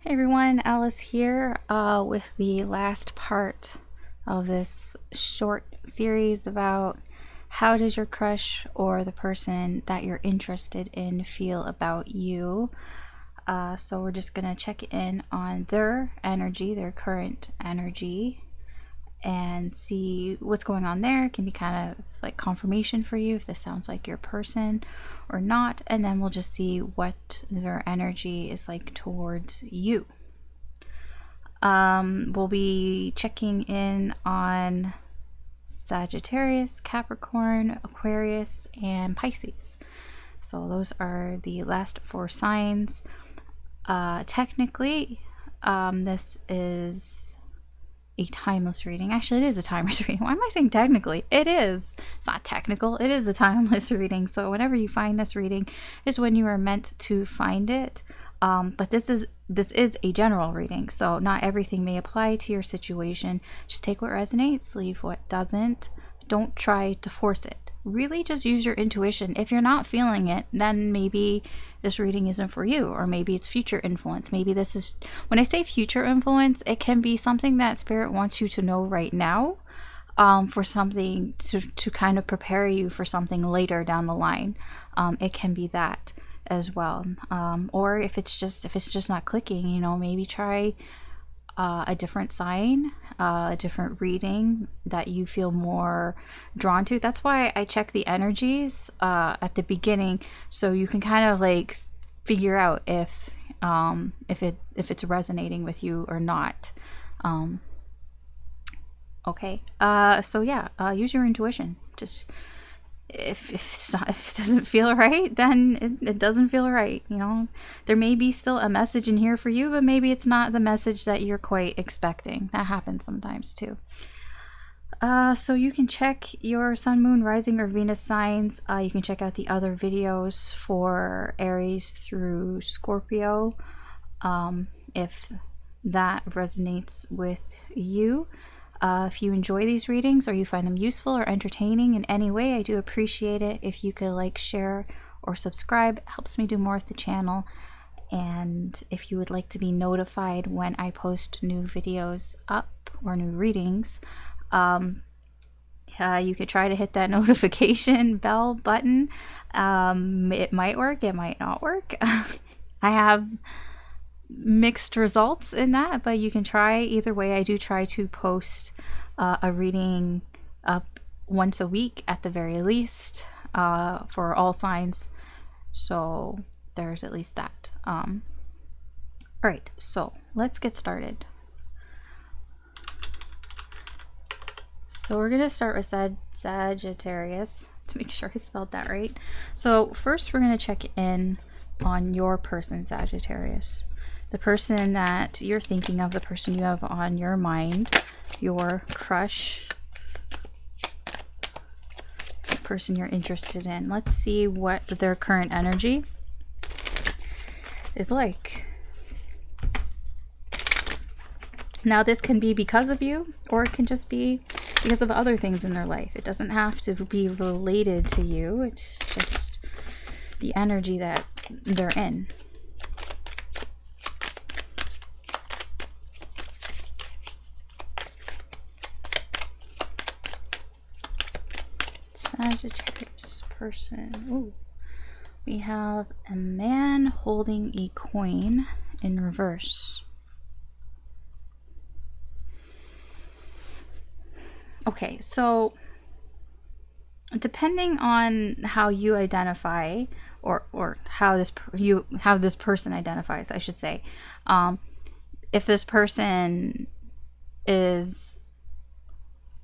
Hey everyone, Alice here with the last part of this short series about how does your crush or the person that you're interested in feel about you. So we're just going to check in on their energy, their current energy, and see what's going on there. It can be kind of like confirmation for you if this sounds like your person or not, and then we'll just see what their energy is like towards you. We'll be checking in on Sagittarius, Capricorn, Aquarius, and Pisces. So those are the last 4 signs. Technically, this is a timeless reading. Actually, it is a timeless reading. Why am I saying technically? It is. It's not technical. It is a timeless reading. So whenever you find this reading is when you are meant to find it. But this is a general reading, so not everything may apply to your situation. Just take what resonates, leave what doesn't. Don't try to force it. Really just use your intuition. If you're not feeling it, then maybe this reading isn't for you, or maybe it's future influence. Maybe this is, when I say future influence, it can be something that Spirit wants you to know right now, for something to kind of prepare you for something later down the line. It can be that as well, or if it's just not clicking, you know, maybe try a different sign, a different reading that you feel more drawn to. That's why I check the energies at the beginning, so you can kind of like figure out if it's resonating with you or not. Okay, so yeah, use your intuition. Just if it doesn't feel right, then it doesn't feel right. You know, there may be still a message in here for you, but maybe it's not the message that you're quite expecting. That happens sometimes too. So you can check your sun, moon, rising, or Venus signs. You can check out the other videos for Aries through Scorpio, if that resonates with you. If you enjoy these readings or you find them useful or entertaining in any way, I do appreciate it if you could like, share, or subscribe. It helps me do more with the channel. And if you would like to be notified when I post new videos up or new readings, you could try to hit that notification bell button. It might work, it might not work. I have mixed results in that, but you can try either way. I do try to post a reading up once a week at the very least, for all signs, so there's at least that. All right, so let's get started. So we're gonna start with Sagittarius to make sure I spelled that right. So first we're gonna check in on your person, Sagittarius. The person that you're thinking of, the person you have on your mind, your crush, the person you're interested in. Let's see what their current energy is like. Now, this can be because of you, or it can just be because of other things in their life. It doesn't have to be related to you. It's just the energy that they're in. Sagittarius person. Ooh. We have a man holding a coin in reverse. Okay, so depending on how you identify, or how this person identifies, I should say, if this person is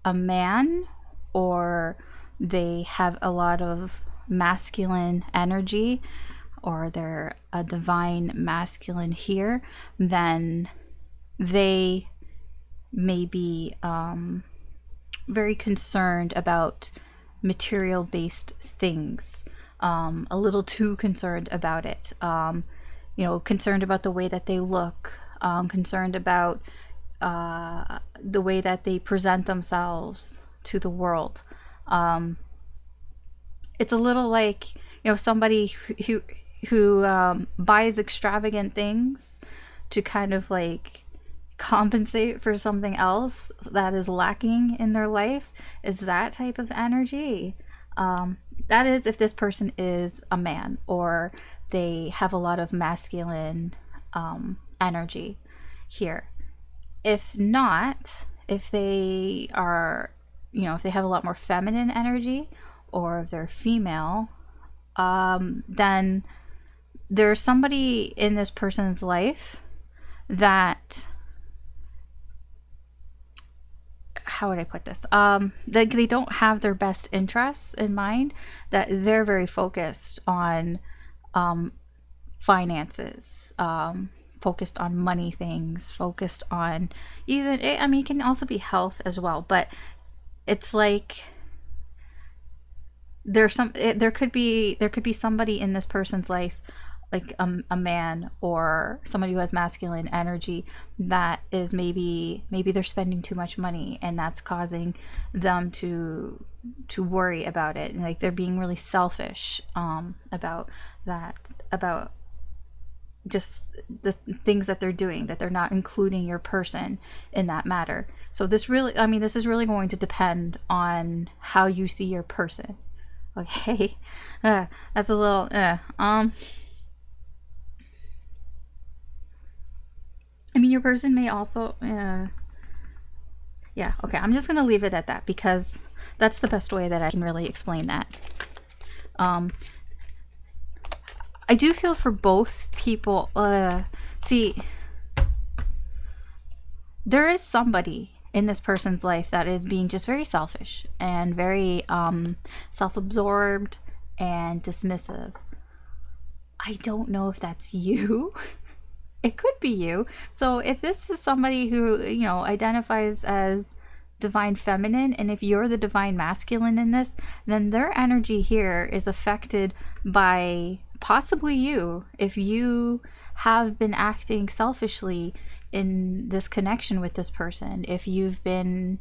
a man, or they have a lot of masculine energy, or they're a divine masculine here, then they may be very concerned about material based things, a little too concerned about it, you know, concerned about the way that they look, concerned about the way that they present themselves to the world. It's a little like, you know, somebody who buys extravagant things to kind of like compensate for something else that is lacking in their life, is that type of energy. That is if this person is a man or they have a lot of masculine energy here. If not, if they are, if they have a lot more feminine energy, or if they're female, then there's somebody in this person's life that, how would I put this? They don't have their best interests in mind, that they're very focused on finances, focused on money things, focused on even, I mean, it can also be health as well, but it's like there could be somebody in this person's life, like a man or somebody who has masculine energy, that is maybe they're spending too much money, and that's causing them to worry about it, and like they're being really selfish about that, about just the things that they're doing, that they're not including your person in that matter. So this really, I mean, this is really going to depend on how you see your person. Okay. That's a little I mean, your person may also yeah, okay, I'm just gonna leave it at that, because that's the best way that I can really explain that. I do feel for both people. See, there is somebody in this person's life that is being just very selfish and very self-absorbed and dismissive. I don't know if that's you. It could be you. So if this is somebody who, identifies as divine feminine, and if you're the divine masculine in this, then their energy here is affected by possibly you, if you have been acting selfishly in this connection with this person, if you've been,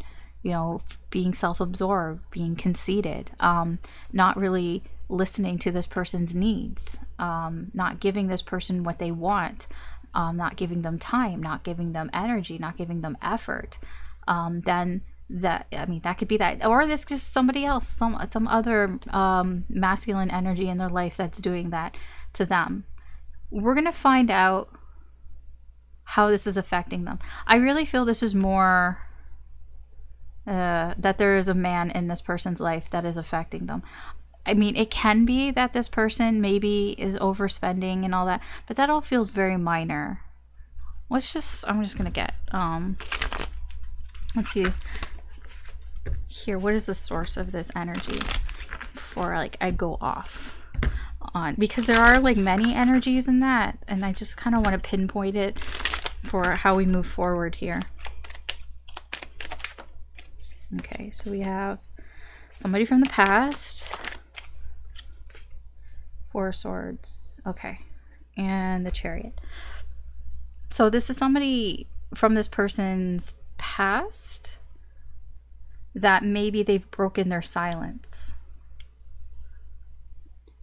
being self-absorbed, being conceited, not really listening to this person's needs, not giving this person what they want, not giving them time, not giving them energy, not giving them effort, then that could be that. Or this just somebody else, some other masculine energy in their life that's doing that to them. We're gonna find out how this is affecting them. I really feel this is more that there is a man in this person's life that is affecting them. I mean, it can be that this person maybe is overspending and all that, but that all feels very minor. I'm just gonna get let's see here, what is the source of this energy before I go off on, because there are many energies in that, and I just kind of want to pinpoint it for how we move forward here. Okay, so we have somebody from the past, Four of Swords, okay, and the Chariot. So this is somebody from this person's past that maybe they've broken their silence.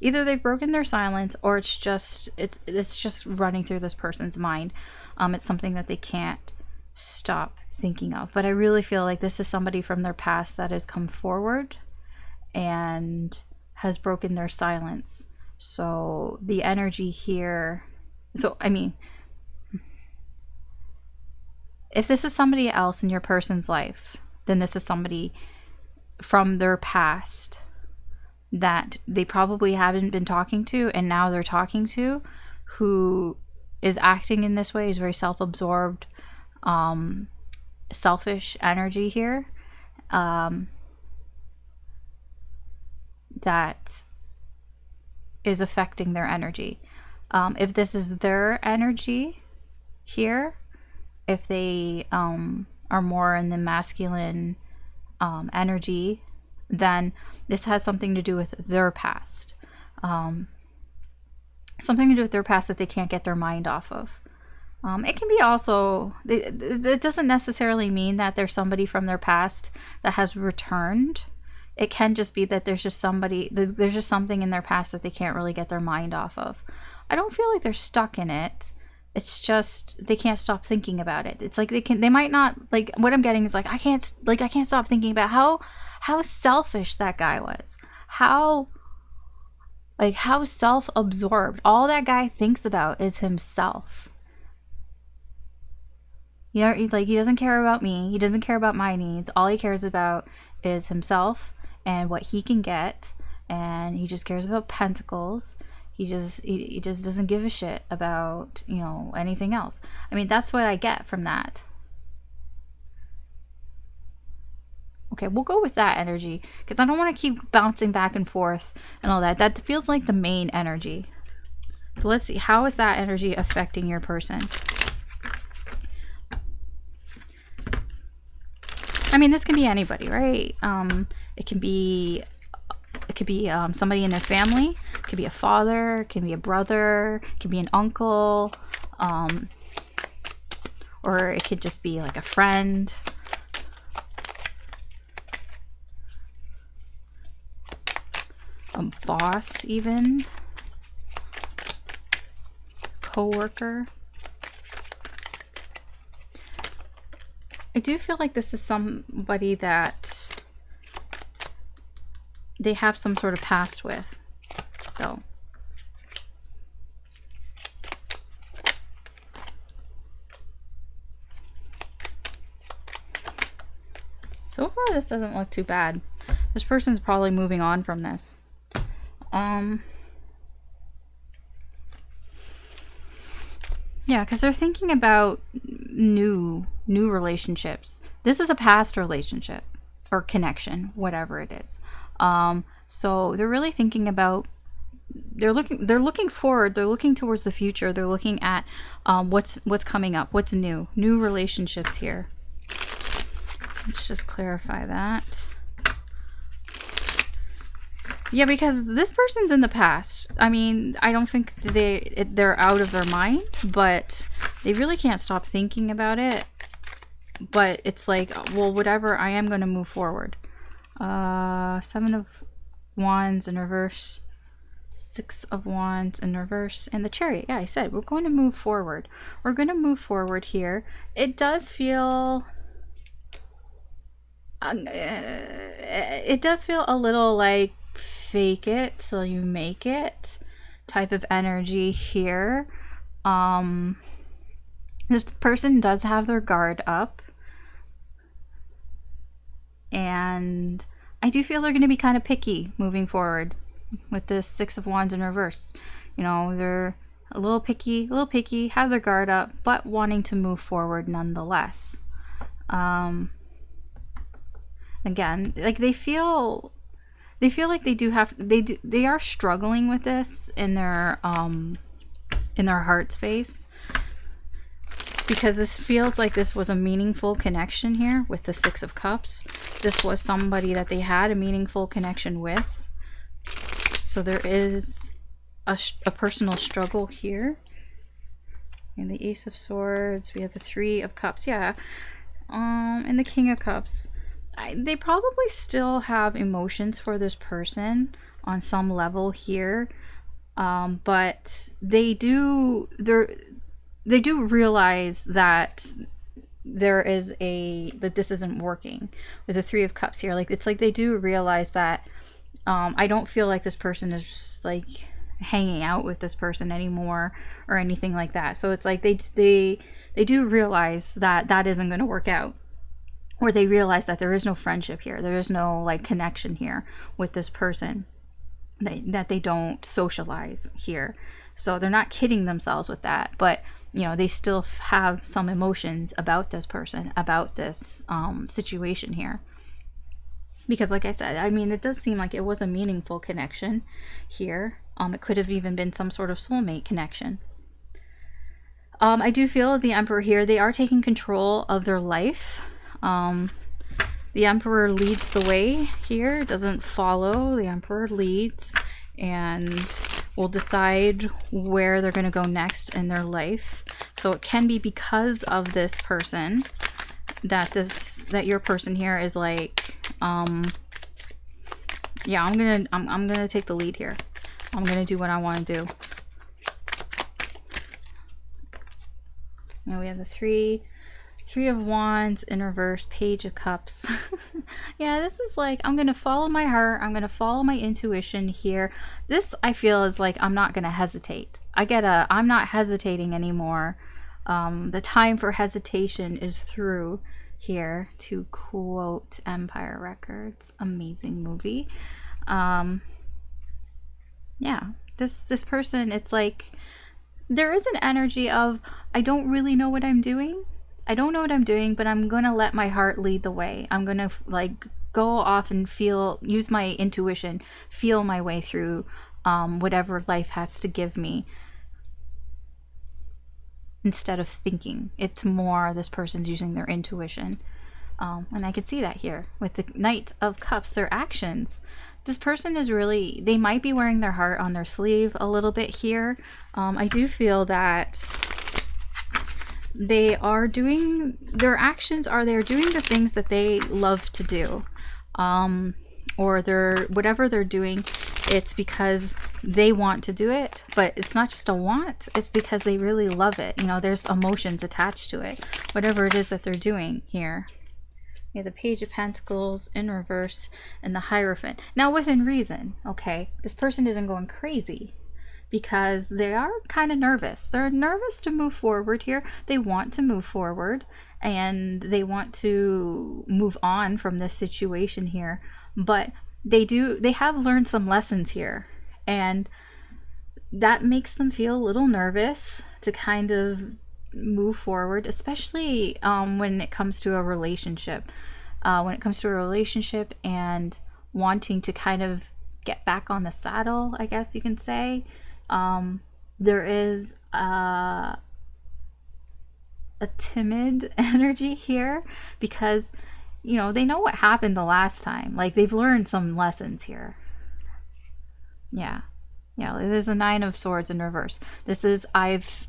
Either they've broken their silence, or it's just running through this person's mind. It's something that they can't stop thinking of. But I really feel like this is somebody from their past that has come forward and has broken their silence. So the energy here, so I mean, if this is somebody else in your person's life, then this is somebody from their past that they probably haven't been talking to, and now they're talking to, who is acting in this way, is very self-absorbed, selfish energy here, that is affecting their energy. If this is their energy here, if they are more in the masculine energy, then this has something to do with their past. Something to do with their past that they can't get their mind off of. It can be also, it doesn't necessarily mean that there's somebody from their past that has returned. It can just be that there's just something in their past that they can't really get their mind off of. I don't feel like they're stuck in it, It's just they can't stop thinking about it. It's like they might not, like, what I'm getting is like I can't stop thinking about how selfish that guy was. How self-absorbed. All that guy thinks about is himself. You know, he's like, he doesn't care about me. He doesn't care about my needs. All he cares about is himself and what he can get. And he just cares about pentacles. He just doesn't give a shit about, you know, anything else. I mean, that's what I get from that. Okay, we'll go with that energy because I don't want to keep bouncing back and forth and all that. That feels like the main energy. So let's see, how is that energy affecting your person? I mean, this can be anybody, right? It can be somebody in their family. It could be a father. It can be a brother. It can be an uncle. Or it could just be like a friend. A boss, even. Co-worker. I do feel like this is somebody that they have some sort of past with, though. So far, this doesn't look too bad. This person's probably moving on from this. Yeah, because they're thinking about new relationships. This is a past relationship or connection, whatever it is. So they're really thinking about, they're looking forward, they're looking towards the future, they're looking at what's coming up, what's new relationships here. Let's just clarify that. Yeah, because this person's in the past. I mean, I don't think they're out of their mind, but they really can't stop thinking about it. But it's like, well, whatever, I am going to move forward. 7 of Wands in reverse, 6 of Wands in reverse, and the Chariot. Yeah, I said we're going to move forward. We're going to move forward here. It does feel... it does feel a little like fake it till you make it type of energy here. This person does have their guard up, and I do feel they're going to be kind of picky moving forward with this 6 of Wands in reverse. You know, they're a little picky, have their guard up, but wanting to move forward nonetheless. Again, like they feel like they are struggling with this in their heart space, because this feels like this was a meaningful connection here with the 6 of Cups. This was somebody that they had a meaningful connection with. So there is a personal struggle here. And the Ace of Swords, we have the 3 of Cups, yeah, and the King of Cups. They probably still have emotions for this person on some level here, but they do realize that that this isn't working with the 3 of Cups here. Like, it's like they do realize that I don't feel like this person is just, like, hanging out with this person anymore or anything like that. So it's like they do realize that that isn't going to work out. Or they realize that there is no friendship here. There is no, like, connection here with this person. That they don't socialize here. So they're not kidding themselves with that. But, you know, they still have some emotions about this person, about this situation here. Because, like I said, I mean, it does seem like it was a meaningful connection here. It could have even been some sort of soulmate connection. I do feel the Emperor here, they are taking control of their life. The Emperor leads the way here, doesn't follow. The Emperor leads and will decide where they're going to go next in their life. So it can be because of this person that your person here is like, yeah, I'm gonna take the lead here. I'm gonna do what I want to do. You know, we have the Three of Wands in reverse, Page of Cups. Yeah, this is like, I'm going to follow my heart. I'm going to follow my intuition here. This, I feel, is like, I'm not going to hesitate. I'm not hesitating anymore. The time for hesitation is through here, to quote Empire Records. Amazing movie. Yeah, this person, it's like, there is an energy of, I don't really know what I'm doing. I don't know what I'm doing, but I'm going to let my heart lead the way. I'm going to like go off and use my intuition, feel my way through whatever life has to give me, instead of thinking. It's more this person's using their intuition. And I could see that here with the Knight of Cups, their actions. This person is really, they might be wearing their heart on their sleeve a little bit here. I do feel that they are doing, their actions are, they're doing the things that they love to do. Or whatever they're doing, it's because they want to do it, but it's not just a want, it's because they really love it. You know, there's emotions attached to it, whatever it is that they're doing here. We have the Page of Pentacles in reverse and the Hierophant. Now, within reason, okay? This person isn't going crazy because they are kind of nervous. They're nervous to move forward here. They want to move forward and they want to move on from this situation here. But they have learned some lessons here. And that makes them feel a little nervous to kind of move forward, especially when it comes to a relationship. When it comes to a relationship and wanting to kind of get back on the saddle, I guess you can say. There is a timid energy here because, you know, they know what happened the last time. Like, they've learned some lessons here. Yeah. Yeah, there's a Nine of Swords in reverse. This is, I've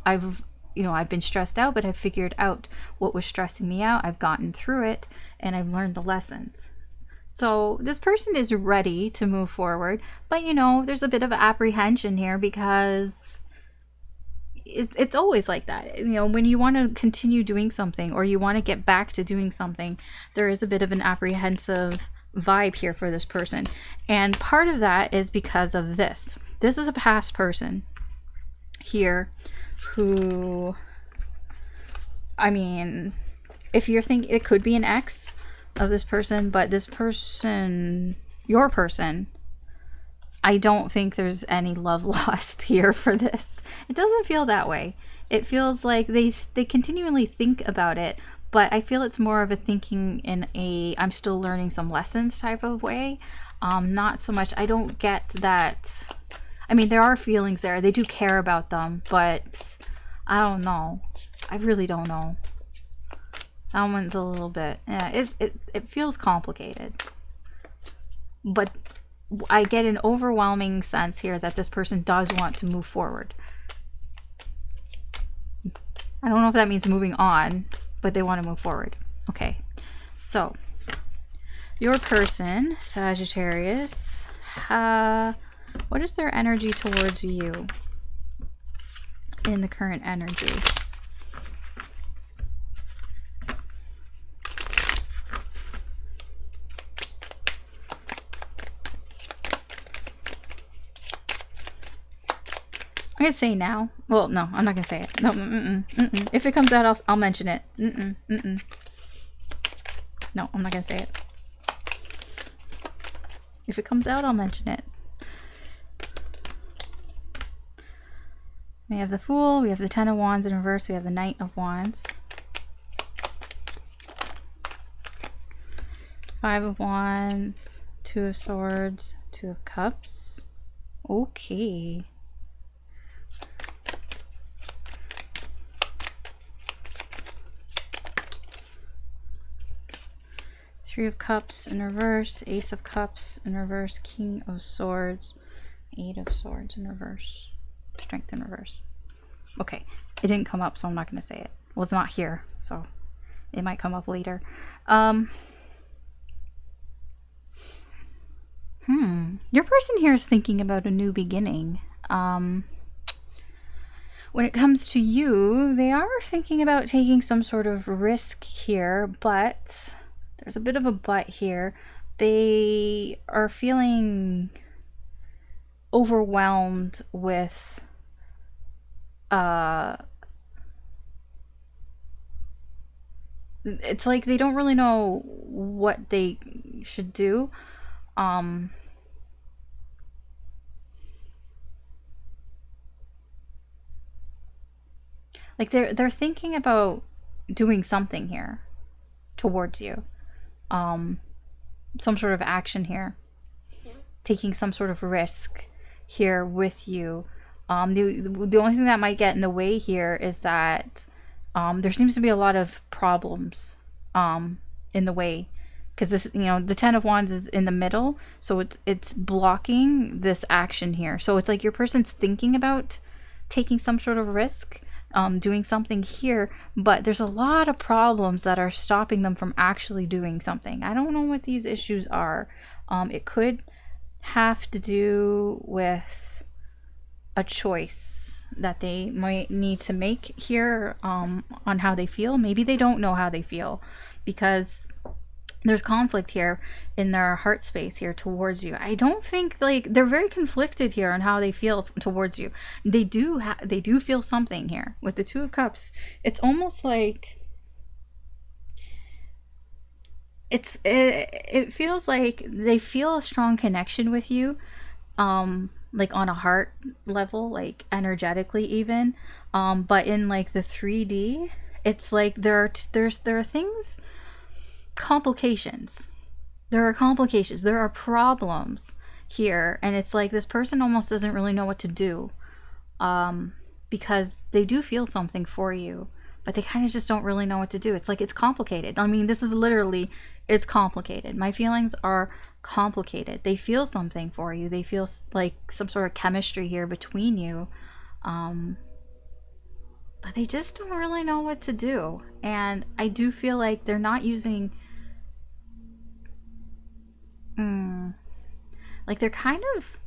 been stressed out, but I've figured out what was stressing me out. I've gotten through it and I've learned the lessons. So this person is ready to move forward, but you know, there's a bit of apprehension here because it's always like that. You know, when you want to continue doing something or you want to get back to doing something, there is a bit of an apprehensive vibe here for this person. And part of that is because of this. This is a past person here who, I mean, if you're thinking, it could be an ex of this person, but this person, your person, I don't think there's any love lost here for this. It doesn't feel that way. It feels like they continually think about it, but I feel it's more of a thinking in a I'm still learning some lessons type of way. Not so much, I don't get that. I mean, there are feelings there. They do care about them, but I don't know. I really don't know. That one's a little bit, yeah, it feels complicated. But I get an overwhelming sense here that this person does want to move forward. I don't know if that means moving on, but they want to move forward. Okay, so your person, Sagittarius, what is their energy towards you in the current energy? I'm gonna say now. Well, no, I'm not gonna say it. No, if it comes out, I'll mention it. No, I'm not gonna say it. If it comes out, I'll mention it. We have the Fool, we have the Ten of Wands in reverse, we have the Knight of Wands. Five of Wands, Two of Swords, Two of Cups. Okay. Three of Cups in reverse, Ace of Cups in reverse, King of Swords, Eight of Swords in reverse, Strength in reverse. Okay, it didn't come up, so I'm not going to say it. Well, it's not here, so it might come up later. Your person here is thinking about a new beginning. When it comes to you, they are thinking about taking some sort of risk here, but there's a bit of a but here. They are feeling overwhelmed with it's like they don't really know what they should do. Like they're thinking about doing something here towards you. Some sort of action here. Taking some sort of risk here with you. The only thing that might get in the way here is that there seems to be a lot of problems in the way, because this, you know, the Ten of Wands is in the middle, so it's blocking this action here. So it's like your person's thinking about taking some sort of risk, doing something here, but there's a lot of problems that are stopping them from actually doing something. I don't know what these issues are. It could have to do with a choice that they might need to make here, on how they feel. Maybe they don't know how they feel, because there's conflict here in their heart space here towards you. I don't think, like, they're very conflicted here on how they feel towards you. They do feel something here with the Two of Cups. It's almost like it feels like they feel a strong connection with you, like on a heart level, like energetically even, but in like the 3D, it's like there are things, complications. There are problems here, and it's like this person almost doesn't really know what to do, because they do feel something for you, but they kind of just don't really know what to do. It's like it's complicated. I mean, this is literally, it's complicated. My feelings are complicated. They feel something for you. They feel like some sort of chemistry here between you, but they just don't really know what to do. And I do feel like they're not using, like they're kind of,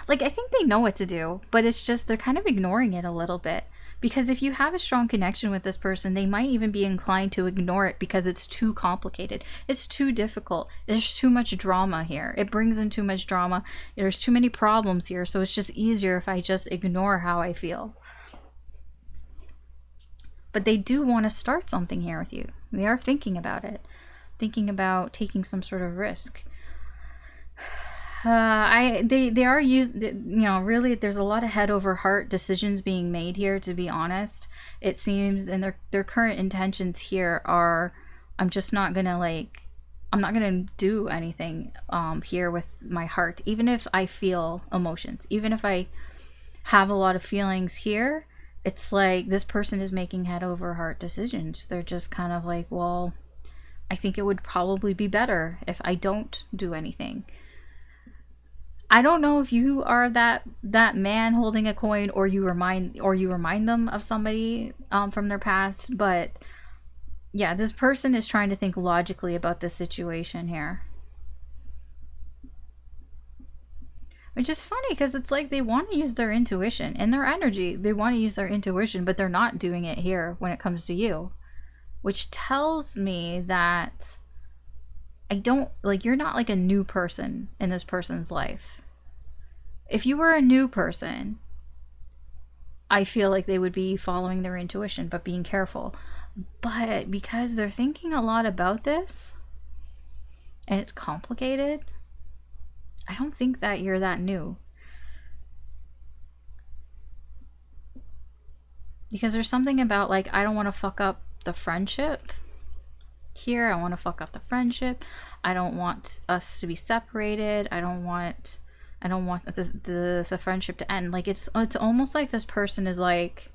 like, I think they know what to do, but it's just they're kind of ignoring it a little bit. Because if you have a strong connection with this person, they might even be inclined to ignore it because it's too complicated. It's too difficult. There's too much drama here. It brings in too much drama. There's too many problems here. So it's just easier if I just ignore how I feel. But they do want to start something here with you. They are thinking about it. Thinking about taking some sort of risk. They are used, you know, really there's a lot of head over heart decisions being made here, to be honest. It seems, and their current intentions here are, I'm not gonna do anything here with my heart, even if I feel emotions, even if I have a lot of feelings here. It's like this person is making head over heart decisions. They're just kind of like, well, I think it would probably be better if I don't do anything. I don't know if you are that man holding a coin, or you remind them of somebody from their past, but yeah, this person is trying to think logically about this situation here. Which is funny, because it's like they want to use their intuition and their energy. They want to use their intuition, but they're not doing it here when it comes to you. Which tells me that you're not like a new person in this person's life. If you were a new person, I feel like they would be following their intuition, but being careful. But because they're thinking a lot about this, and it's complicated, I don't think that you're that new. Because there's something about, like, I don't want to fuck up the friendship here. I want to fuck up the friendship. I don't want us to be separated. I don't want the friendship to end. Like, it's almost like this person is like,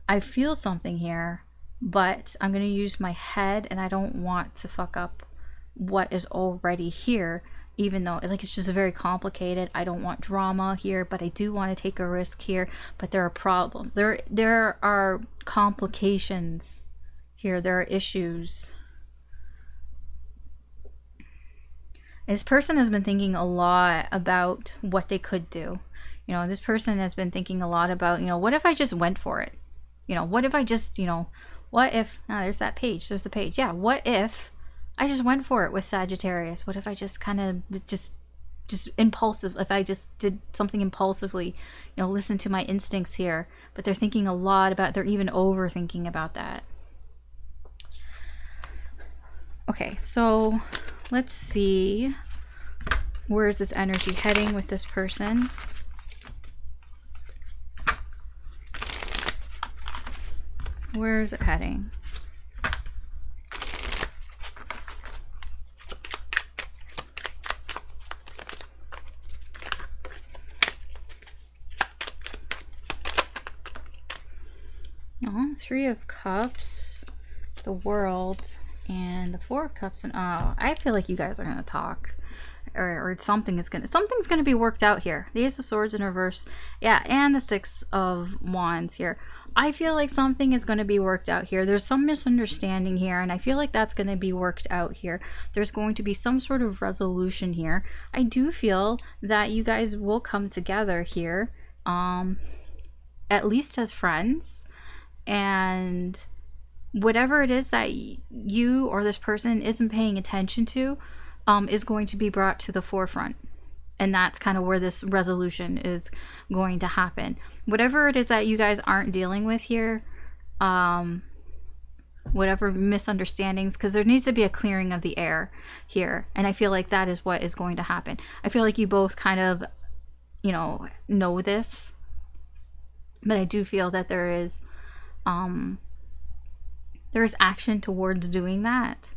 I feel something here, but I'm gonna use my head, and I don't want to fuck up what is already here, even though, like, it's just very complicated. I don't want drama here, but I do want to take a risk here. But there are problems. There are complications here. There are issues. This person has been thinking a lot about what they could do You know, this person has been thinking a lot about, you know, what if I just went for it? You know, what if I just, you know, what if, there's that page, there's the page. Yeah, what if I just went for it with Sagittarius? What if I just kind of just impulsive, if I just did something impulsively, you know, listen to my instincts here. But they're thinking a lot about, they're even overthinking about that. Okay, so let's see, where is this energy heading with this person? Where is it heading? Oh, Three of Cups, the World, and the Four of Cups. And oh, I feel like you guys are gonna talk, or something's gonna be worked out here. The Ace of Swords in reverse, yeah, and the Six of Wands here. I feel like something is going to be worked out here. There's some misunderstanding here, and I feel like that's going to be worked out here. There's going to be some sort of resolution here. I do feel that you guys will come together here, at least as friends, and whatever it is that you or this person isn't paying attention to is going to be brought to the forefront. And that's kind of where this resolution is going to happen. Whatever it is that you guys aren't dealing with here, whatever misunderstandings, because there needs to be a clearing of the air here. And I feel like that is what is going to happen. I feel like you both kind of, you know this. But I do feel that there is action towards doing that.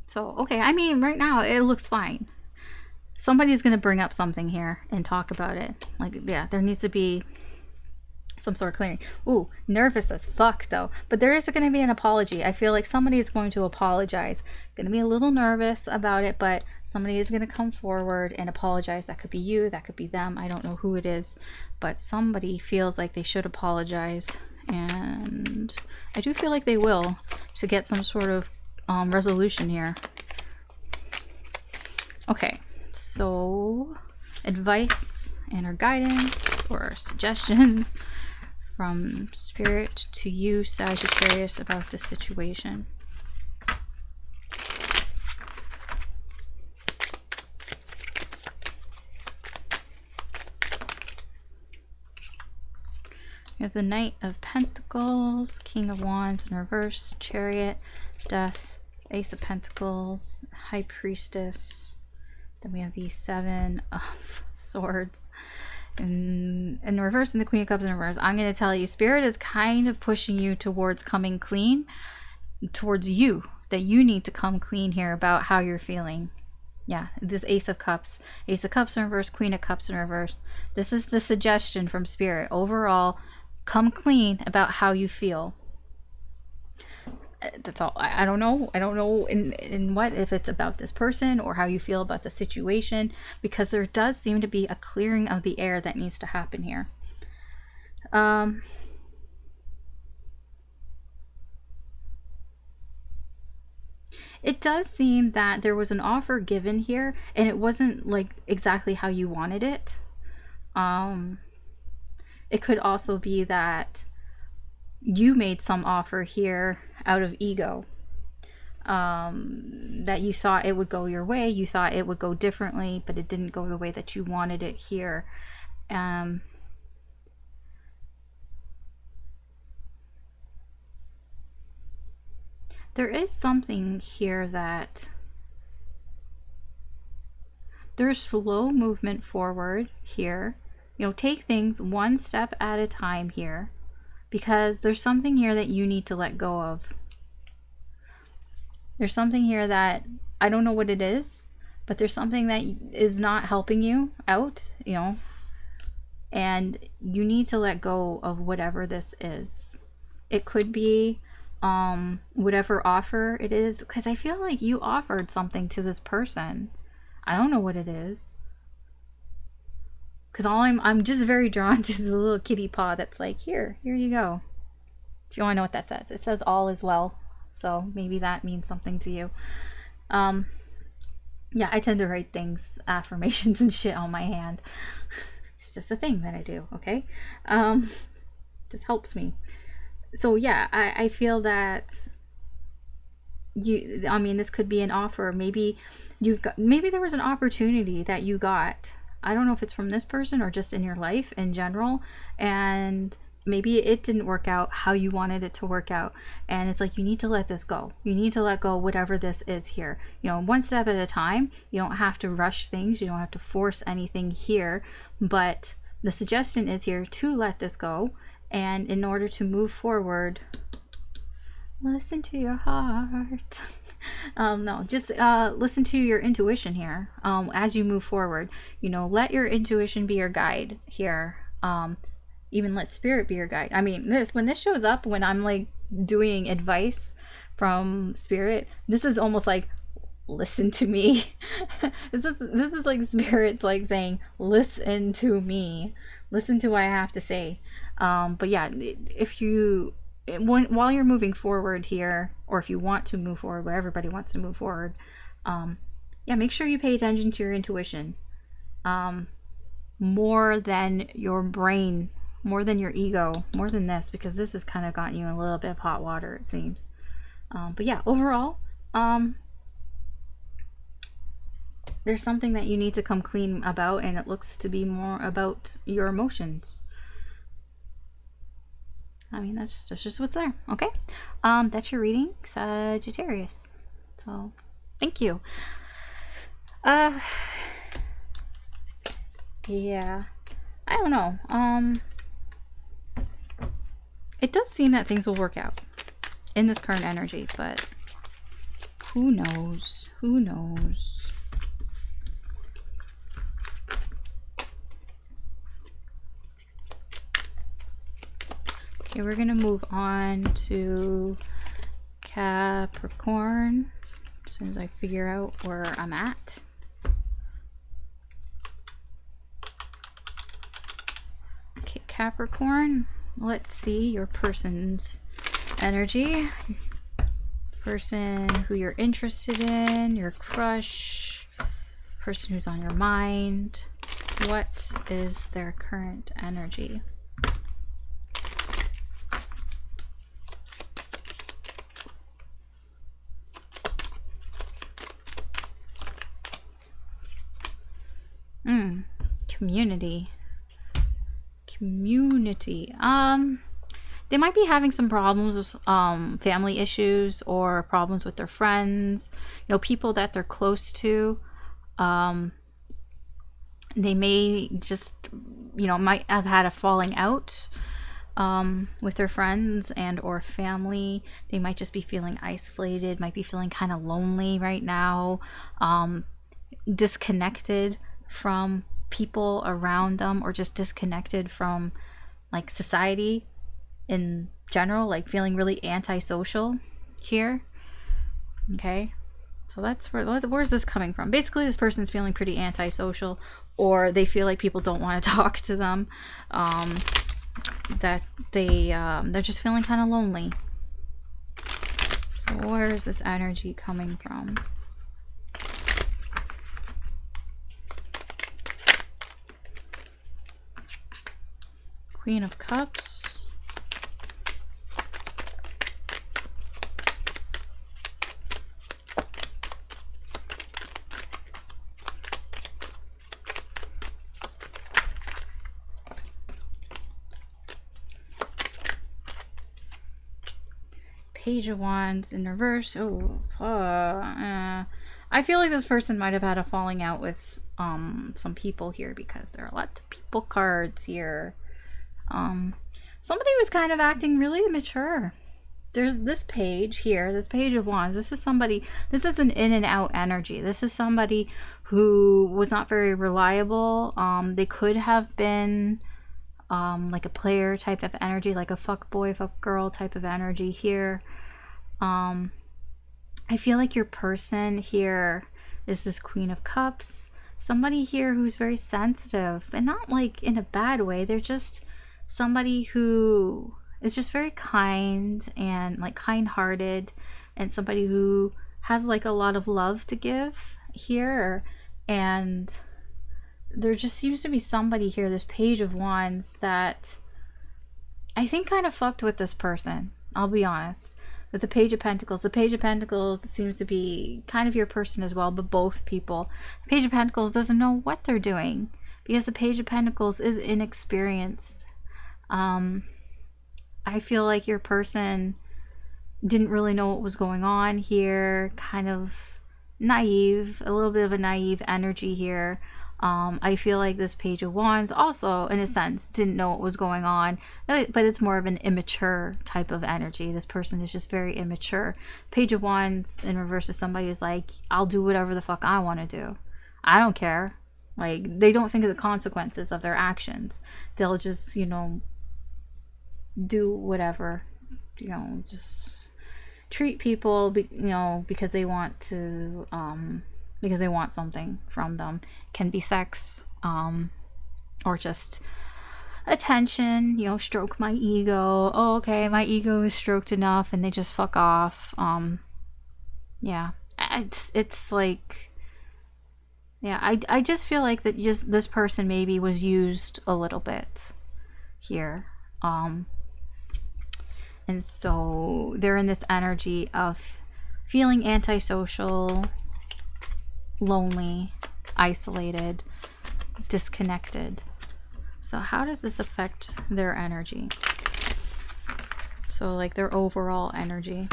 So, okay, I mean, right now it looks fine. Somebody's going to bring up something here and talk about it. Like, yeah, there needs to be some sort of clearing. Ooh, nervous as fuck, though. But there is going to be an apology. I feel like somebody is going to apologize. Going to be a little nervous about it, but somebody is going to come forward and apologize. That could be you. That could be them. I don't know who it is. But somebody feels like they should apologize. And I do feel like they will, to get some sort of resolution here. Okay. So, advice and or guidance or suggestions from Spirit to you, Sagittarius, about this situation. You have the Knight of Pentacles, King of Wands in reverse, Chariot, Death, Ace of Pentacles, High Priestess. Then we have the Seven of Swords in reverse and the Queen of Cups in reverse. I'm going to tell you, Spirit is kind of pushing you towards coming clean, towards you, that you need to come clean here about how you're feeling. Yeah, this Ace of Cups in reverse, Queen of Cups in reverse. This is the suggestion from Spirit. Overall, come clean about how you feel. That's all. I don't know in what, if it's about this person or how you feel about the situation, because there does seem to be a clearing of the air that needs to happen here. It does seem that there was an offer given here and it wasn't like exactly how you wanted it. It could also be that you made some offer here out of ego, that you thought it would go your way, you thought it would go differently, but it didn't go the way that you wanted it here. There is something here that there's slow movement forward here. You know, take things one step at a time here, because there's something here that you need to let go of. There's something here that I don't know what it is, but there's something that is not helping you out, you know, and you need to let go of whatever this is. It could be whatever offer it is, because I feel like you offered something to this person. I don't know what it is, because I'm just very drawn to the little kitty paw that's like, here you go. If you want to know what that says, it says all is well. So maybe that means something to you. Yeah, I tend to write things, affirmations and shit on my hand. It's just a thing that I do, okay? Just helps me. So yeah, I feel that I mean, this could be an offer. Maybe maybe there was an opportunity that you got. I don't know if it's from this person or just in your life in general, and maybe it didn't work out how you wanted it to work out, and it's like, you need to let this go. You need to let go whatever this is here, you know, one step at a time. You don't have to rush things, you don't have to force anything here, but the suggestion is here to let this go. And in order to move forward, listen to your heart. No, just listen to your intuition here, as you move forward. You know, let your intuition be your guide here. Even let spirit be your guide. I mean, when this shows up, when I'm like doing advice from spirit, this is almost like, listen to me. this is like spirits like saying, listen to me, listen to what I have to say. But yeah, if you while you're moving forward here, or if you want to move forward, where everybody wants to move forward, yeah, make sure you pay attention to your intuition, more than your brain, more than your ego, more than this, because this has kind of gotten you in a little bit of hot water, it seems. But yeah, overall, there's something that you need to come clean about, and it looks to be more about your emotions. I mean, that's just what's there. Okay, that's your reading, Sagittarius. So thank you. Yeah, I don't know. It does seem that things will work out in this current energy, but who knows? Who knows? Okay, we're gonna move on to Capricorn as soon as I figure out where I'm at. Okay, Capricorn, let's see your person's energy. Person who you're interested in, your crush, person who's on your mind. What is their current energy? Community. They might be having some problems with family issues, or problems with their friends, you know, people that they're close to. They may just, you know, might have had a falling out with their friends and or family. They might just be feeling isolated, might be feeling kind of lonely right now, disconnected from people around them, or just disconnected from like society in general, like feeling really antisocial here. Okay, so where's this coming from? Basically, this person's feeling pretty antisocial, or they feel like people don't want to talk to them, that they're just feeling kind of lonely. So where is this energy coming from? Queen of Cups. Page of Wands in reverse. I feel like this person might have had a falling out with some people here, because there are lots of people cards here. Somebody was kind of acting really immature. There's this page here, this Page of Wands. This is somebody, this is an in and out energy. This is somebody who was not very reliable. They could have been like a player type of energy, like a fuck boy, fuck girl type of energy here. I feel like your person here is this Queen of Cups. Somebody here who's very sensitive, and not like in a bad way. They're just somebody who is just very kind and like kind-hearted, and somebody who has like a lot of love to give, here, and there just seems to be somebody here, this Page of Wands, that I think kind of fucked with this person. I'll be honest. With the Page of Pentacles. The Page of Pentacles seems to be kind of your person as well, but both people. The Page of Pentacles doesn't know what they're doing because the Page of Pentacles is inexperienced. I feel like your person didn't really know what was going on here. Kind of naive. A little bit of a naive energy here. I feel like this Page of Wands also, in a sense, didn't know what was going on, but it's more of an immature type of energy. This person is just very immature. Page of Wands in reverse is somebody who's like, I'll do whatever the fuck I want to do. I don't care. Like, they don't think of the consequences of their actions. They'll just, you know, do whatever, you know, just treat people, you know, because they want to, because they want something from them. It can be sex, or just attention, you know, stroke my ego. Oh, okay, my ego is stroked enough, and they just fuck off. Yeah, it's like, yeah, I just feel like that just this person maybe was used a little bit here. And so they're in this energy of feeling antisocial, lonely, isolated, disconnected. So how does this affect their energy? So like their overall energy.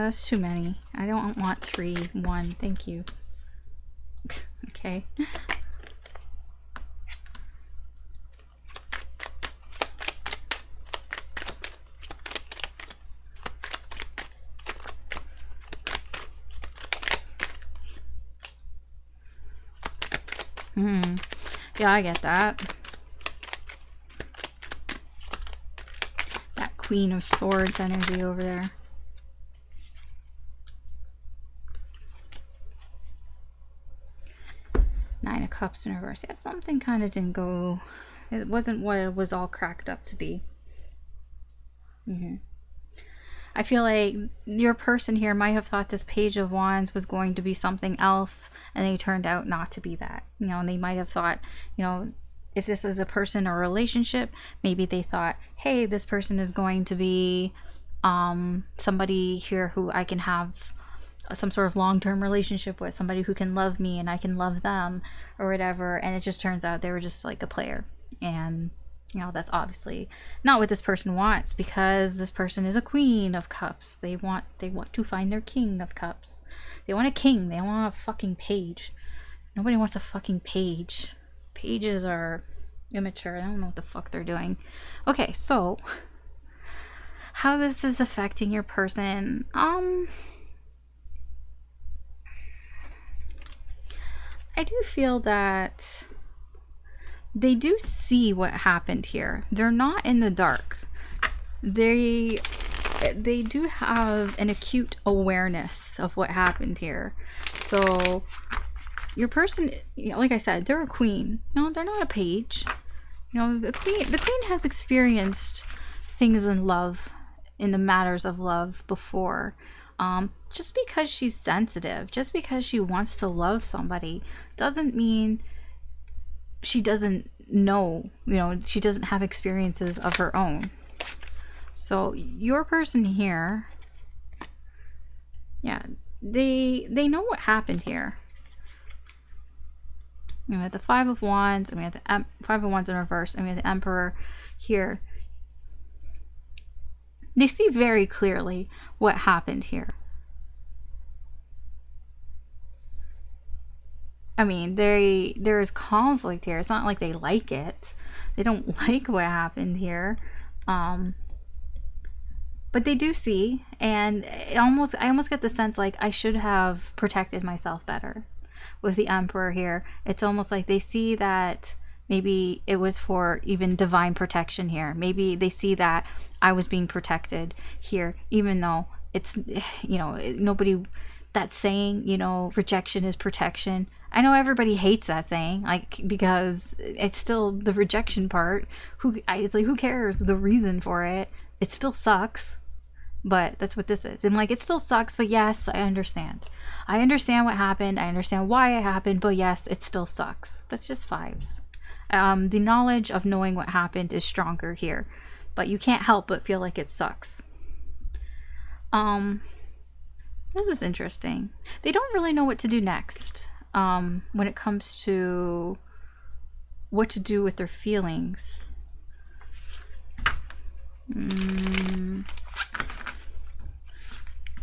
That's too many. I don't want 3, 1. Thank you. Okay. Yeah, I get that. That Queen of Swords energy over there. Nine of Cups in reverse. Yeah, something kind of didn't go. It wasn't what it was all cracked up to be. I feel like your person here might have thought this Page of Wands was going to be something else, and they turned out not to be that. You know, and they might have thought, you know, if this is a person or relationship, maybe they thought, hey, this person is going to be somebody here who I can have some sort of long-term relationship with, somebody who can love me and I can love them or whatever. And it just turns out they were just like a player. And you know, that's obviously not what this person wants, because this person is a Queen of Cups. They want to find their King of Cups. They want a king. They don't want a fucking page. Nobody wants a fucking page. Pages are immature. I don't know what the fuck they're doing. Okay, so how this is affecting your person. I do feel that they do see what happened here. They're not in the dark. They do have an acute awareness of what happened here. So your person, you know, like I said, they're a queen. No, they're not a page. You know, the queen has experienced things in love, in the matters of love before. Just because she's sensitive, just because she wants to love somebody, doesn't mean she doesn't know, you know, she doesn't have experiences of her own. So your person here, yeah, they know what happened here. You know, at the Five of Wands, and we have the Five of Wands in reverse, and we have the Emperor here. They see very clearly what happened here. I mean, there is conflict here. It's not like they like it. They don't like what happened here. But they do see, and I almost get the sense like I should have protected myself better. With the Emperor here, it's almost like they see that maybe it was for even divine protection here. Maybe they see that I was being protected here, even though it's, you know, nobody, that saying, you know, rejection is protection. I know everybody hates that saying, like, because it's still the rejection part. It's like, who cares the reason for it? It still sucks. But that's what this is. And like, it still sucks, but yes, I understand. I understand what happened. I understand why it happened, but yes, it still sucks. But it's just fives. The knowledge of knowing what happened is stronger here, but you can't help but feel like it sucks. This is interesting. They don't really know what to do next when it comes to what to do with their feelings.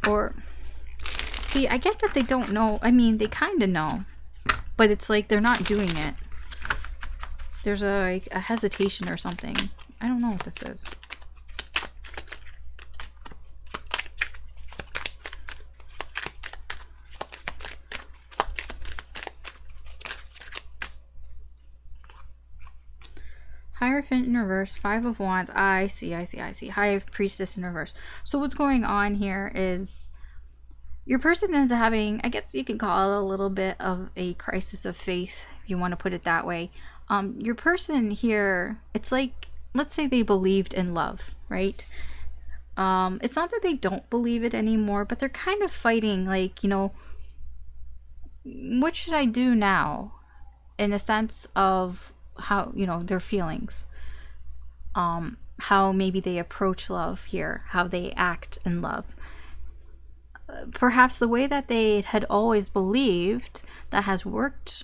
Or, see, I get that they don't know. I mean, they kind of know, but it's like they're not doing it. There's a hesitation or something. I don't know what this is. Hierophant in reverse, Five of Wands. I see. High Priestess in reverse. So what's going on here is your person is having, I guess you can call it a little bit of a crisis of faith, if you want to put it that way. Your person here, it's like, let's say they believed in love, right? It's not that they don't believe it anymore, but they're kind of fighting, like, you know, what should I do now? In a sense of how, you know, their feelings, how maybe they approach love here, how they act in love. Perhaps the way that they had always believed that has worked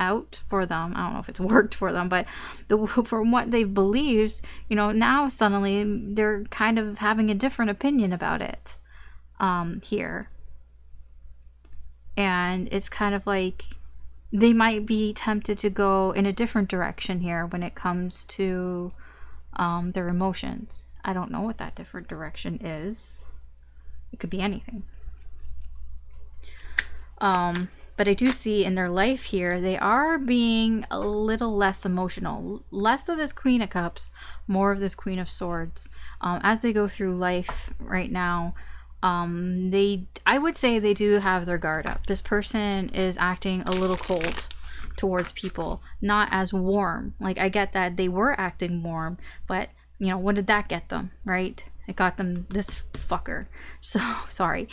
out for them. I don't know if it's worked for them, but from what they've believed, you know, now suddenly they're kind of having a different opinion about it here. And it's kind of like they might be tempted to go in a different direction here when it comes to their emotions. I don't know what that different direction is. It could be anything. But I do see in their life here, they are being a little less emotional. Less of this Queen of Cups, more of this Queen of Swords. As they go through life right now, I would say they do have their guard up. This person is acting a little cold towards people, not as warm. Like, I get that they were acting warm, but you know, what did that get them, right? It got them this fucker. So sorry.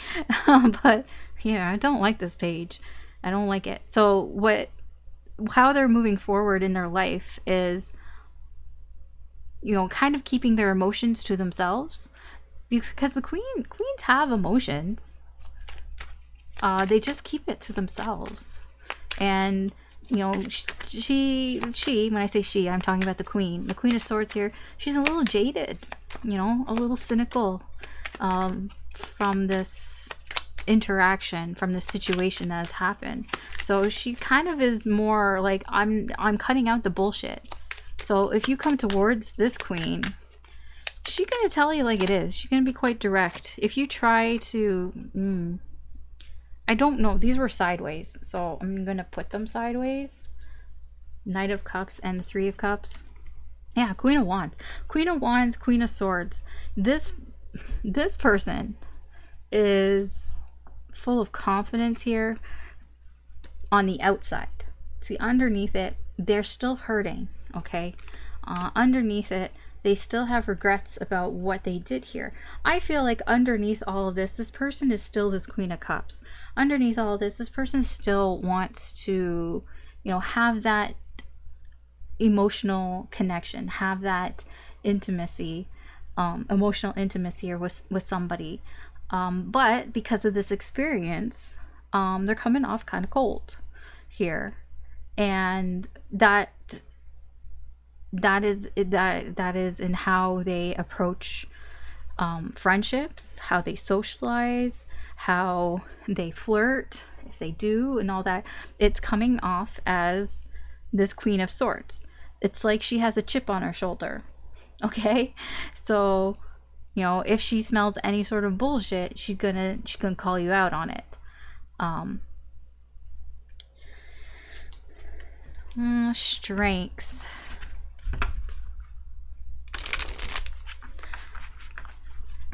But yeah, I don't like this page. I don't like it. So how they're moving forward in their life is, you know, kind of keeping their emotions to themselves. Because the queens have emotions. They just keep it to themselves. And, you know, she, when I say she, I'm talking about the Queen. The Queen of Swords here, she's a little jaded, you know, a little cynical from this interaction, from the situation that has happened. So she kind of is more like, I'm cutting out the bullshit. So if you come towards this Queen, she's gonna tell you like it is. She's gonna be quite direct. If you try to I don't know, these were sideways, so I'm gonna put them sideways. Knight of Cups and the Three of Cups. Yeah, Queen of Wands, Queen of Swords. This person is full of confidence here on the outside. See, underneath it, they're still hurting, okay? Underneath it, they still have regrets about what they did here. I feel like underneath all of this, this person is still this Queen of Cups. Underneath all of this, this person still wants to, you know, have that emotional connection, have that intimacy, emotional intimacy with somebody. But because of this experience, they're coming off kind of cold here. And that is in how they approach friendships, how they socialize, how they flirt, if they do, and all that. It's coming off as this Queen of Swords. It's like she has a chip on her shoulder, okay? So, you know, if she smells any sort of bullshit, she's gonna call you out on it. Strength.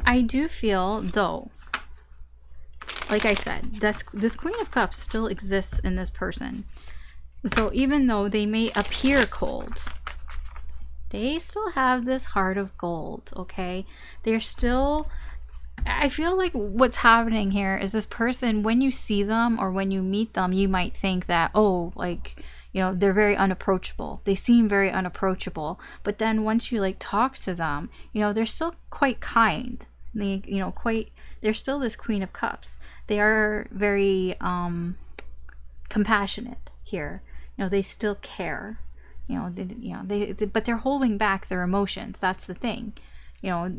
I do feel, though, like I said, this Queen of Cups still exists in this person. So even though they may appear cold, they still have this heart of gold, okay? They're still... I feel like what's happening here is this person, when you see them or when you meet them, you might think that, oh, like, you know, they're very unapproachable. They seem very unapproachable. But then once you, like, talk to them, you know, they're still quite kind. They, you know, they're still this Queen of Cups. They are very compassionate here. You know, they still care. You know, but they're holding back their emotions. That's the thing. You know,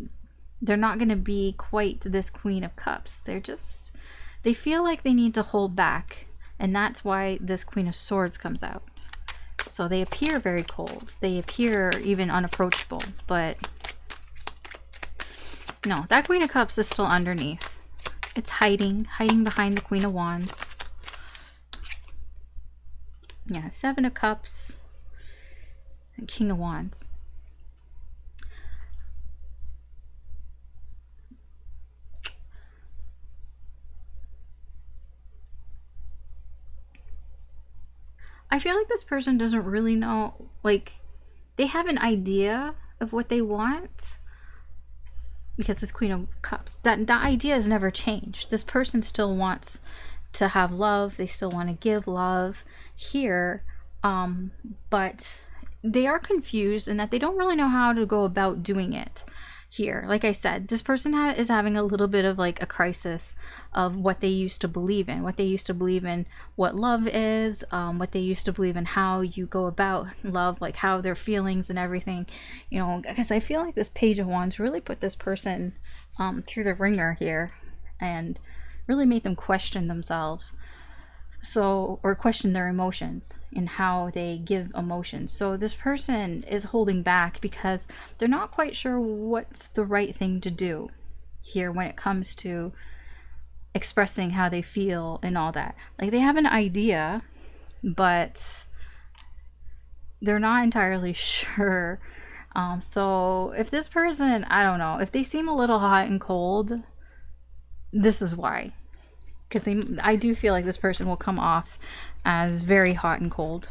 they're not going to be quite this Queen of Cups. They feel like they need to hold back. And that's why this Queen of Swords comes out. So they appear very cold. They appear even unapproachable. But no, that Queen of Cups is still underneath. It's hiding behind the Queen of Wands. Yeah, Seven of Cups and King of Wands. I feel like this person doesn't really know, like, they have an idea of what they want, because this Queen of Cups, that idea has never changed. This person still wants to have love. They still want to give love here, but they are confused in that they don't really know how to go about doing it here. Like I said, this person is having a little bit of like a crisis of what they used to believe in, what love is, what they used to believe in, how you go about love, like how their feelings and everything, you know, because I feel like this Page of Wands really put this person through the ringer here and really made them question themselves. So, or question their emotions and how they give emotions. So this person is holding back because they're not quite sure what's the right thing to do here when it comes to expressing how they feel and all that. Like, they have an idea, but they're not entirely sure. So if this person, I don't know, if they seem a little hot and cold, this is why. Because I do feel like this person will come off as very hot and cold.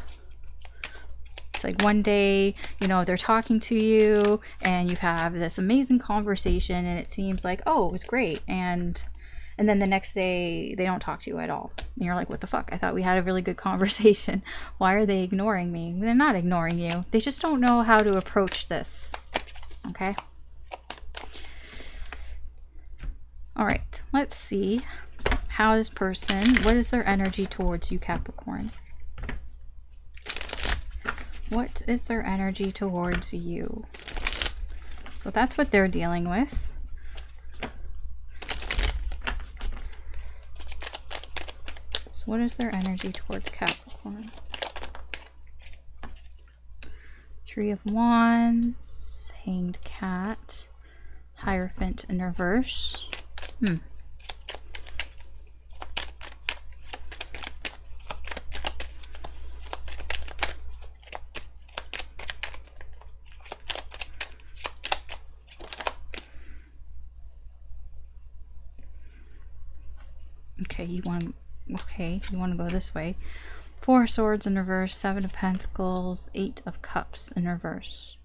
It's like one day, you know, they're talking to you and you have this amazing conversation and it seems like, oh, it was great. And then the next day they don't talk to you at all. And you're like, what the fuck? I thought we had a really good conversation. Why are they ignoring me? They're not ignoring you. They just don't know how to approach this. Okay? All right, let's see. How this person, what is their energy towards you, Capricorn? What is their energy towards you? So that's what they're dealing with. So what is their energy towards Capricorn? Three of Wands, Hanged Cat, Hierophant in reverse. Okay, you want to go this way. Four of Swords in reverse, Seven of Pentacles, Eight of Cups in reverse.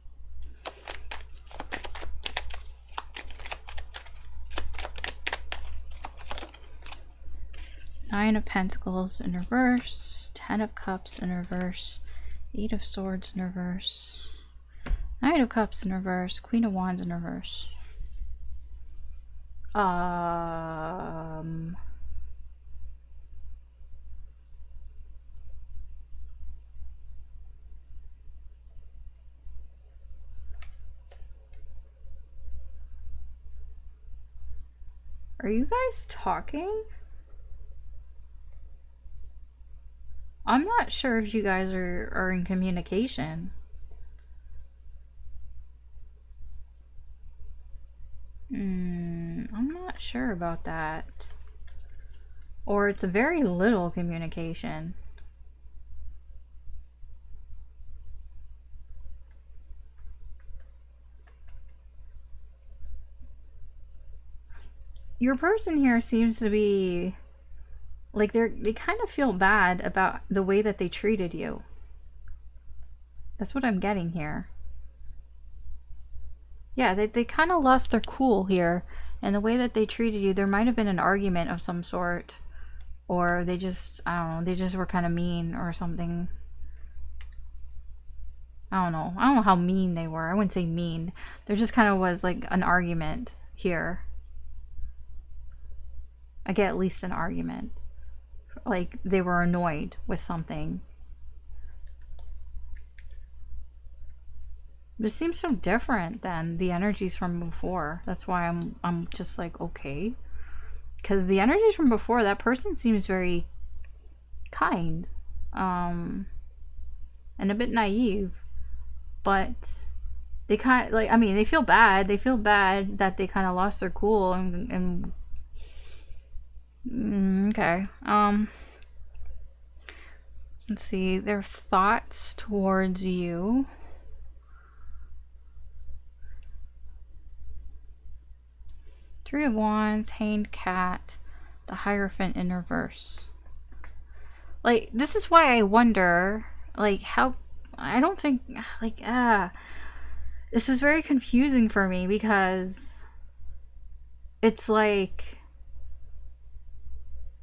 Nine of Pentacles in reverse, Ten of Cups in reverse, Eight of Swords in reverse, Knight of Cups in reverse, Queen of Wands in reverse. Are you guys talking? I'm not sure if you guys are in communication. I'm not sure about that. Or it's a very little communication. Your person here seems to be Like they kind of feel bad about the way that they treated you. That's what I'm getting here. Yeah, they kind of lost their cool here. And the way that they treated you, there might have been an argument of some sort. Or they just, I don't know, they just were kind of mean or something. I don't know. I don't know how mean they were. I wouldn't say mean. There just kind of was like an argument here. I get at least an argument. Like they were annoyed with something. This seems so different than the energies from before. That's why I'm just like, okay. Because the energies from before, that person seems very kind. And a bit naive. But they kind of, like, I mean, they feel bad. They feel bad that they kind of lost their cool and okay. Let's see, their thoughts towards you. Three of Wands, Hanged Cat, the Hierophant in reverse. Like, this is why I wonder, like, how, I don't think, like, this is very confusing for me because it's like,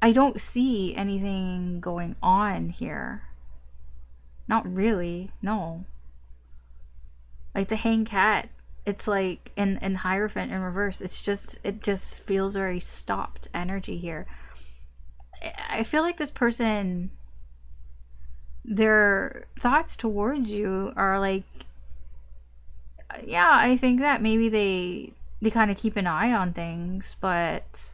I don't see anything going on here. Not really, no. Like the Hanged Cat, it's like in Hierophant in reverse, it just feels very stopped energy here. I feel like this person, their thoughts towards you are like, yeah, I think that maybe they kind of keep an eye on things, but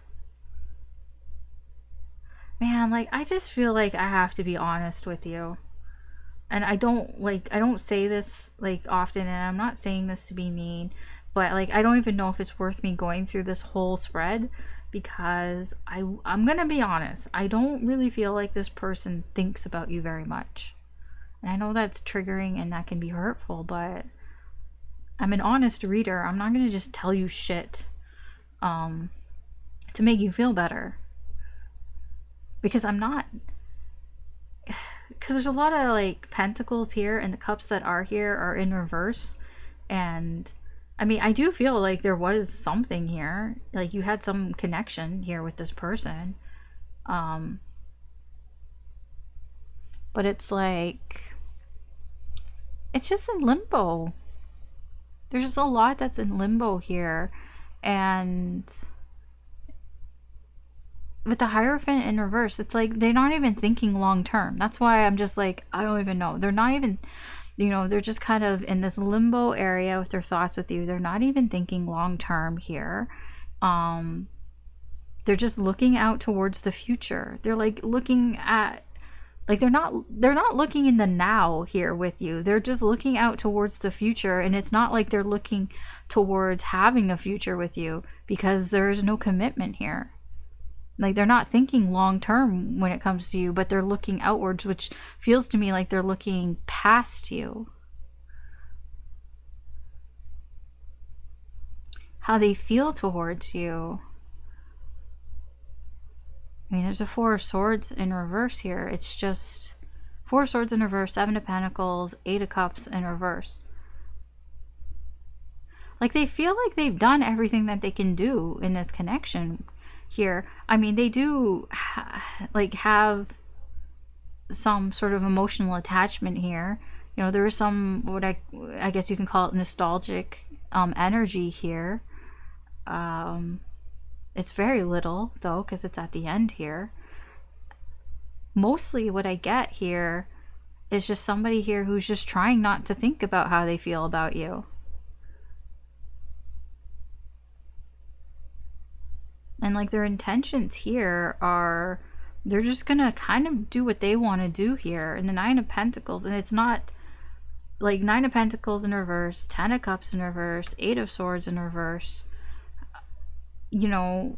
man, like I just feel like I have to be honest with you. And I don't say this like often, and I'm not saying this to be mean, but like I don't even know if it's worth me going through this whole spread because I'm gonna be honest, I don't really feel like this person thinks about you very much. And I know that's triggering and that can be hurtful, but I'm an honest reader. I'm not gonna just tell you shit to make you feel better, because I'm not. Because there's a lot of like pentacles here, and the cups that are here are in reverse. And I mean, I do feel like there was something here, like you had some connection here with this person, but it's like it's just in limbo. There's just a lot that's in limbo here. And with the Hierophant in reverse, it's like they're not even thinking long term. That's why I'm just like, I don't even know. They're not even, you know, they're just kind of in this limbo area with their thoughts with you. They're not even thinking long term here. They're just looking out towards the future. They're like looking at, like they're not looking in the now here with you. They're just looking out towards the future, and it's not like they're looking towards having a future with you because there's no commitment here. Like they're not thinking long term when it comes to you, but they're looking outwards, which feels to me like they're looking past you. How they feel towards you. I mean, there's a Four of Swords in reverse here. It's just Four of Swords in reverse, Seven of Pentacles, Eight of Cups in reverse. Like they feel like they've done everything that they can do in this connection here. I mean, they do like have some sort of emotional attachment here. You know, there is some, what I guess you can call it, nostalgic energy here. It's very little though, because it's at the end here. Mostly what I get here is just somebody here who's just trying not to think about how they feel about you. And like their intentions here are, they're just gonna kind of do what they want to do here. And the Nine of Pentacles, and it's not like Nine of Pentacles in reverse, Ten of Cups in reverse, Eight of Swords in reverse. You know,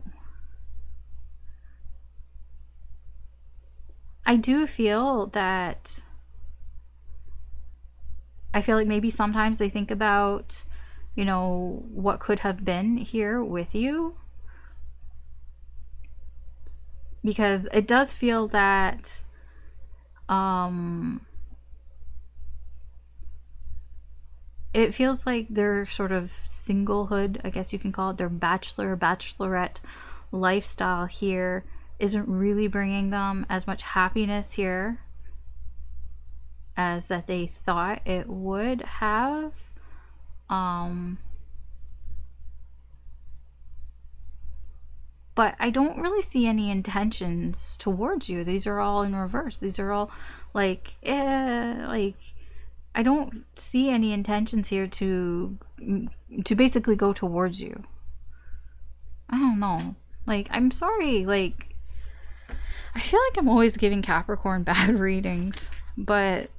I do feel that, I feel like maybe sometimes they think about, you know, what could have been here with you. because it does feel that it feels like their sort of singlehood, I guess you can call it, their bachelor or bachelorette lifestyle here isn't really bringing them as much happiness here as that they thought it would have. But I don't really see any intentions towards you. These are all in reverse. These are all like, like, I don't see any intentions here to basically go towards you. I don't know. Like, I'm sorry. Like, I feel like I'm always giving Capricorn bad readings, but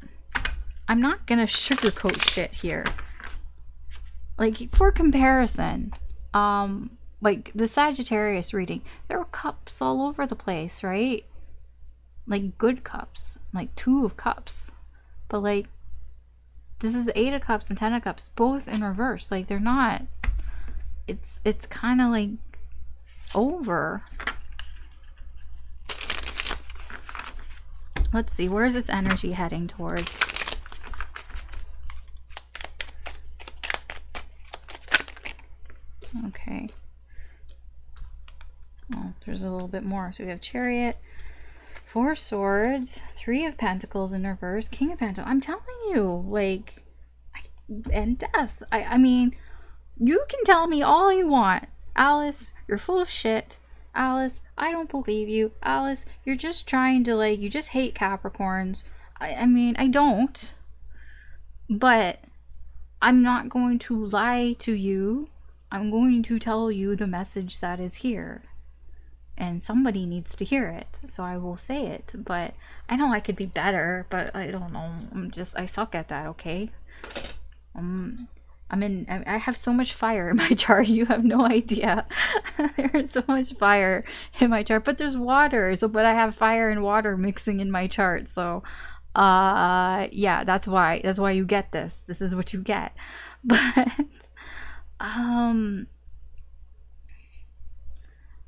I'm not gonna sugarcoat shit here. Like, for comparison, like the Sagittarius reading, there were cups all over the place, right? Like good cups, like 2 of cups. But like, this is 8 of cups and 10 of cups, both in reverse. Like, they're not, it's kind of like over. Let's see, where's this energy heading towards? Okay. Oh, there's a little bit more. So we have Chariot, 4 Swords, 3 of Pentacles in reverse, King of Pentacles. I'm telling you, like, and Death. I mean, you can tell me all you want. Alice, you're full of shit. Alice, I don't believe you. Alice, you're just trying to, like, you just hate Capricorns. I mean, I don't. But I'm not going to lie to you. I'm going to tell you the message that is here. And somebody needs to hear it. So I will say it. But I know I could be better, but I don't know. I suck at that, okay? I have so much fire in my chart. You have no idea. There's so much fire in my chart. But there's water. But I have fire and water mixing in my chart. So yeah, that's why you get this. This is what you get. But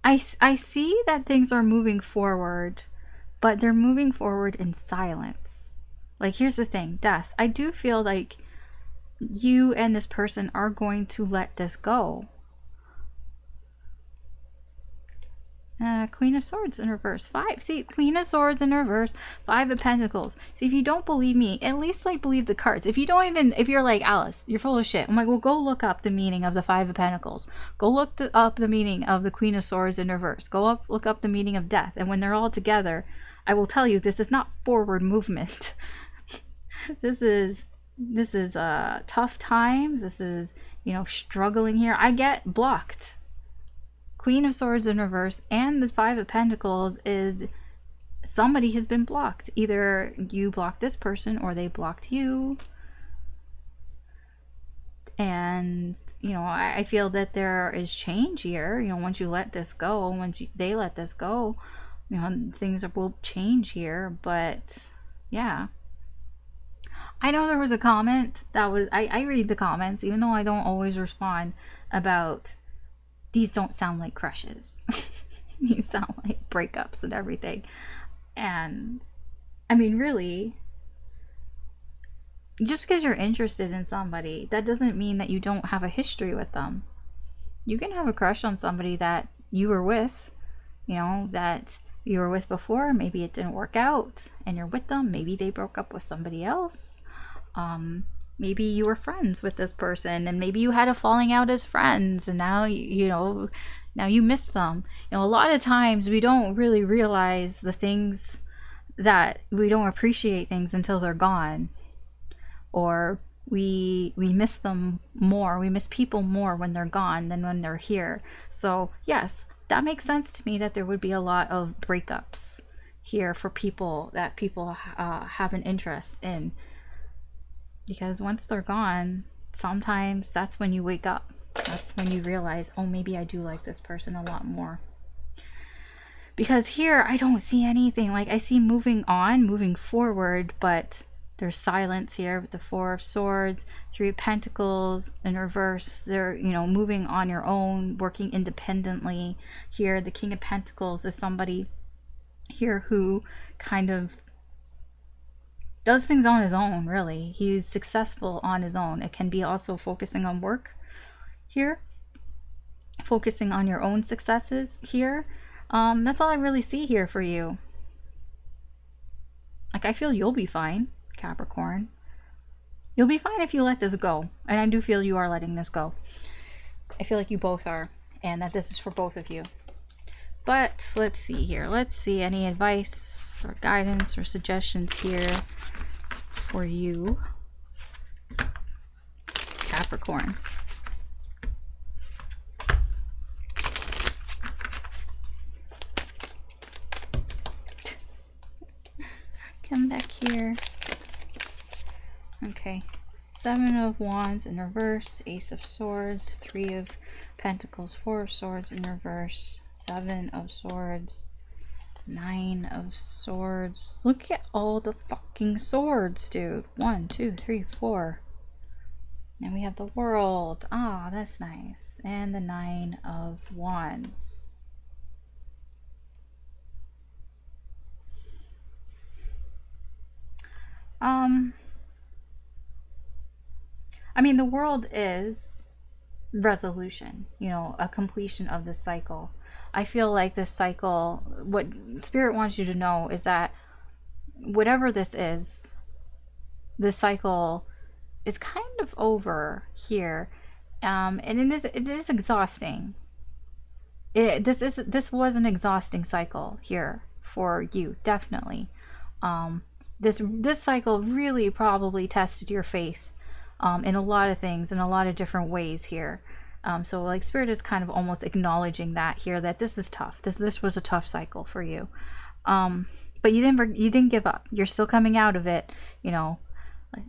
I see that things are moving forward, but they're moving forward in silence. Like, here's the thing, Death. I do feel like you and this person are going to let this go. Queen of Swords in reverse. 5. See, Queen of Swords in reverse. 5 of Pentacles. See, if you don't believe me, at least, like, believe the cards. If you're like, Alice, you're full of shit. I'm like, well, go look up the meaning of the 5 of Pentacles. Go look up the meaning of the Queen of Swords in reverse. Look up the meaning of Death. And when they're all together, I will tell you, this is not forward movement. This is tough times. This is, struggling here. I get blocked. Queen of Swords in reverse and the 5 of Pentacles is somebody has been blocked. Either you blocked this person or they blocked you. And, I feel that there is change here. Once you let this go, they let this go, things will change here. But, yeah. I know there was a comment that was, I read the comments, even though I don't always respond, about these don't sound like crushes. These sound like breakups and everything. And, I mean, really, just because you're interested in somebody, that doesn't mean that you don't have a history with them. You can have a crush on somebody that you were with, that you were with before. Maybe it didn't work out and you're with them. Maybe they broke up with somebody else. Maybe you were friends with this person and maybe you had a falling out as friends and now now you miss them. A lot of times we don't really realize the things, that we don't appreciate things until they're gone, or we miss them more. We miss people more when they're gone than when they're here. So yes, that makes sense to me that there would be a lot of breakups here for people that people have an interest in. Because once they're gone, sometimes that's when you wake up. That's when you realize, oh, maybe I do like this person a lot more. Because here, I don't see anything. Like, I see moving on, moving forward, but there's silence here with the 4 of Swords, 3 of Pentacles in reverse. They're, moving on your own, working independently. Here, the King of Pentacles is somebody here who kind of does things on his own, really. He's successful on his own. It can be also focusing on work here, focusing on your own successes here. That's all I really see here for you. Like, I feel you'll be fine, Capricorn. You'll be fine if you let this go. And I do feel you are letting this go. I feel like you both are, and that this is for both of you. But let's see here. Let's see any advice or guidance or suggestions here for you, Capricorn. Come back here. Okay. 7 of Wands in reverse, Ace of Swords, 3 of Pentacles, 4 of Swords in reverse, 7 of Swords, 9 of Swords. Look at all the fucking swords, dude. 1, 2, 3, 4. Now we have the World. Ah, that's nice. And the 9 of Wands. I mean, the World is resolution, you know, a completion of the cycle. I feel like this cycle, what Spirit wants you to know is that whatever this cycle is kind of over here. And it is exhausting. This was an exhausting cycle here for you, definitely. This cycle really probably tested your faith in a lot of things, in a lot of different ways here. So like Spirit is kind of almost acknowledging that here, that this is tough. This was a tough cycle for you. But you didn't give up. You're still coming out of it. You know,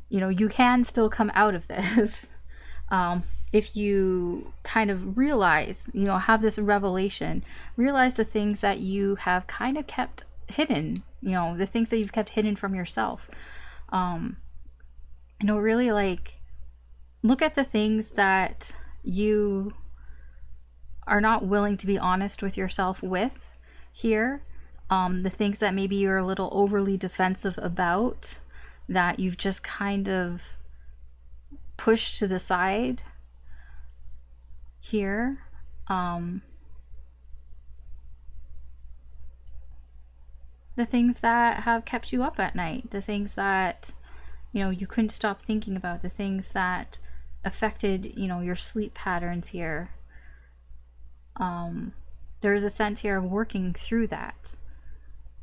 you can still come out of this. If you kind of realize, have this revelation, realize the things that you have kind of kept hidden, the things that you've kept hidden from yourself. Really like look at the things that you are not willing to be honest with yourself with here. The things that maybe you're a little overly defensive about, that you've just kind of pushed to the side here. The things that have kept you up at night, the things that you couldn't stop thinking about, the things that affected your sleep patterns here. There's a sense here of working through that.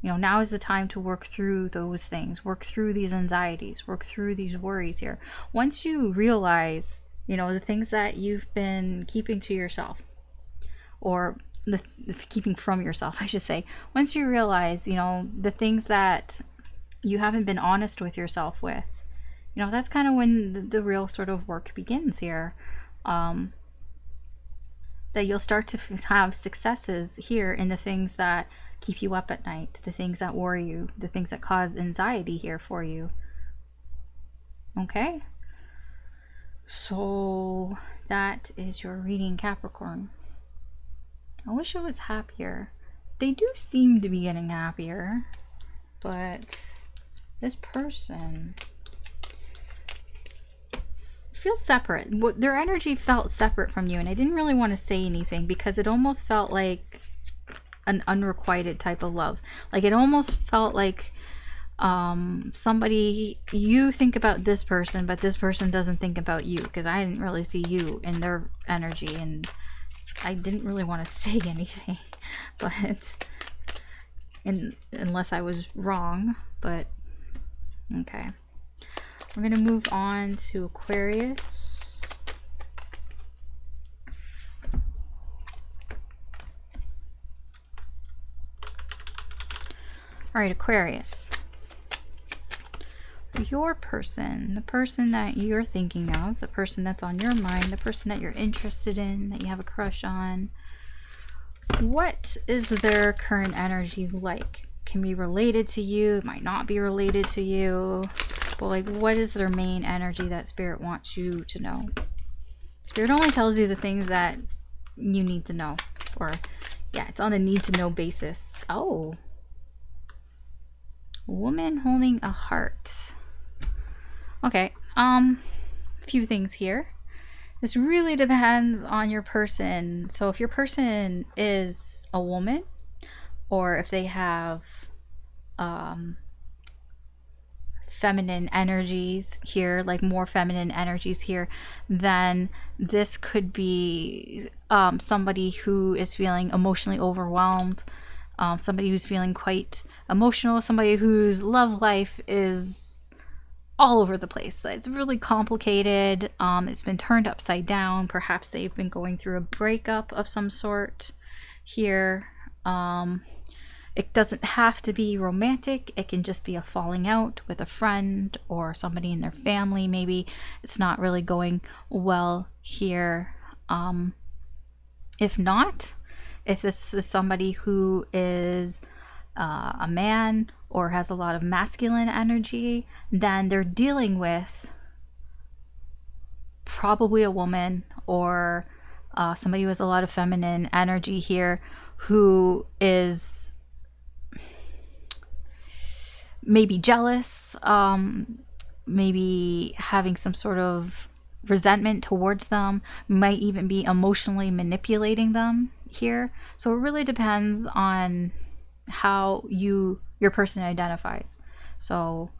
Now is the time to work through those things, work through these anxieties, work through these worries here. Once you realize the things that you've been keeping to yourself, or the keeping from yourself, I should say. Once you realize the things that you haven't been honest with yourself with, that's kind of when the real sort of work begins here. That you'll start to have successes here in the things that keep you up at night, the things that worry you, the things that cause anxiety here for you. Okay? So that is your reading, Capricorn. I wish it was happier. They do seem to be getting happier, but this person feels separate. Their energy felt separate from you, and I didn't really want to say anything because it almost felt like an unrequited type of love. Like it almost felt like somebody, you think about this person, but this person doesn't think about you, because I didn't really see you in their energy, and I didn't really want to say anything, but unless I was wrong. But okay, we're gonna move on to Aquarius. All right, Aquarius. Your person, the person that you're thinking of, the person that's on your mind, the person that you're interested in, that you have a crush on, what is their current energy like? Can be related to you, it might not be related to you, but like, what is their main energy that Spirit wants you to know? Spirit only tells you the things that you need to know, or yeah, it's on a need to know basis. Oh, Woman holding a heart. Okay, few things here. This really depends on your person. So if your person is a woman, or if they have feminine energies here, like more feminine energies here, then this could be somebody who is feeling emotionally overwhelmed, somebody who's feeling quite emotional, somebody whose love life is all over the place. It's really complicated. It's been turned upside down. Perhaps they've been going through a breakup of some sort here. It doesn't have to be romantic. It can just be a falling out with a friend or somebody in their family. Maybe it's not really going well here. If not, if this is somebody who is a man or has a lot of masculine energy, then they're dealing with probably a woman or somebody who has a lot of feminine energy here, who is maybe jealous, maybe having some sort of resentment towards them, might even be emotionally manipulating them here. So it really depends on how your person identifies. So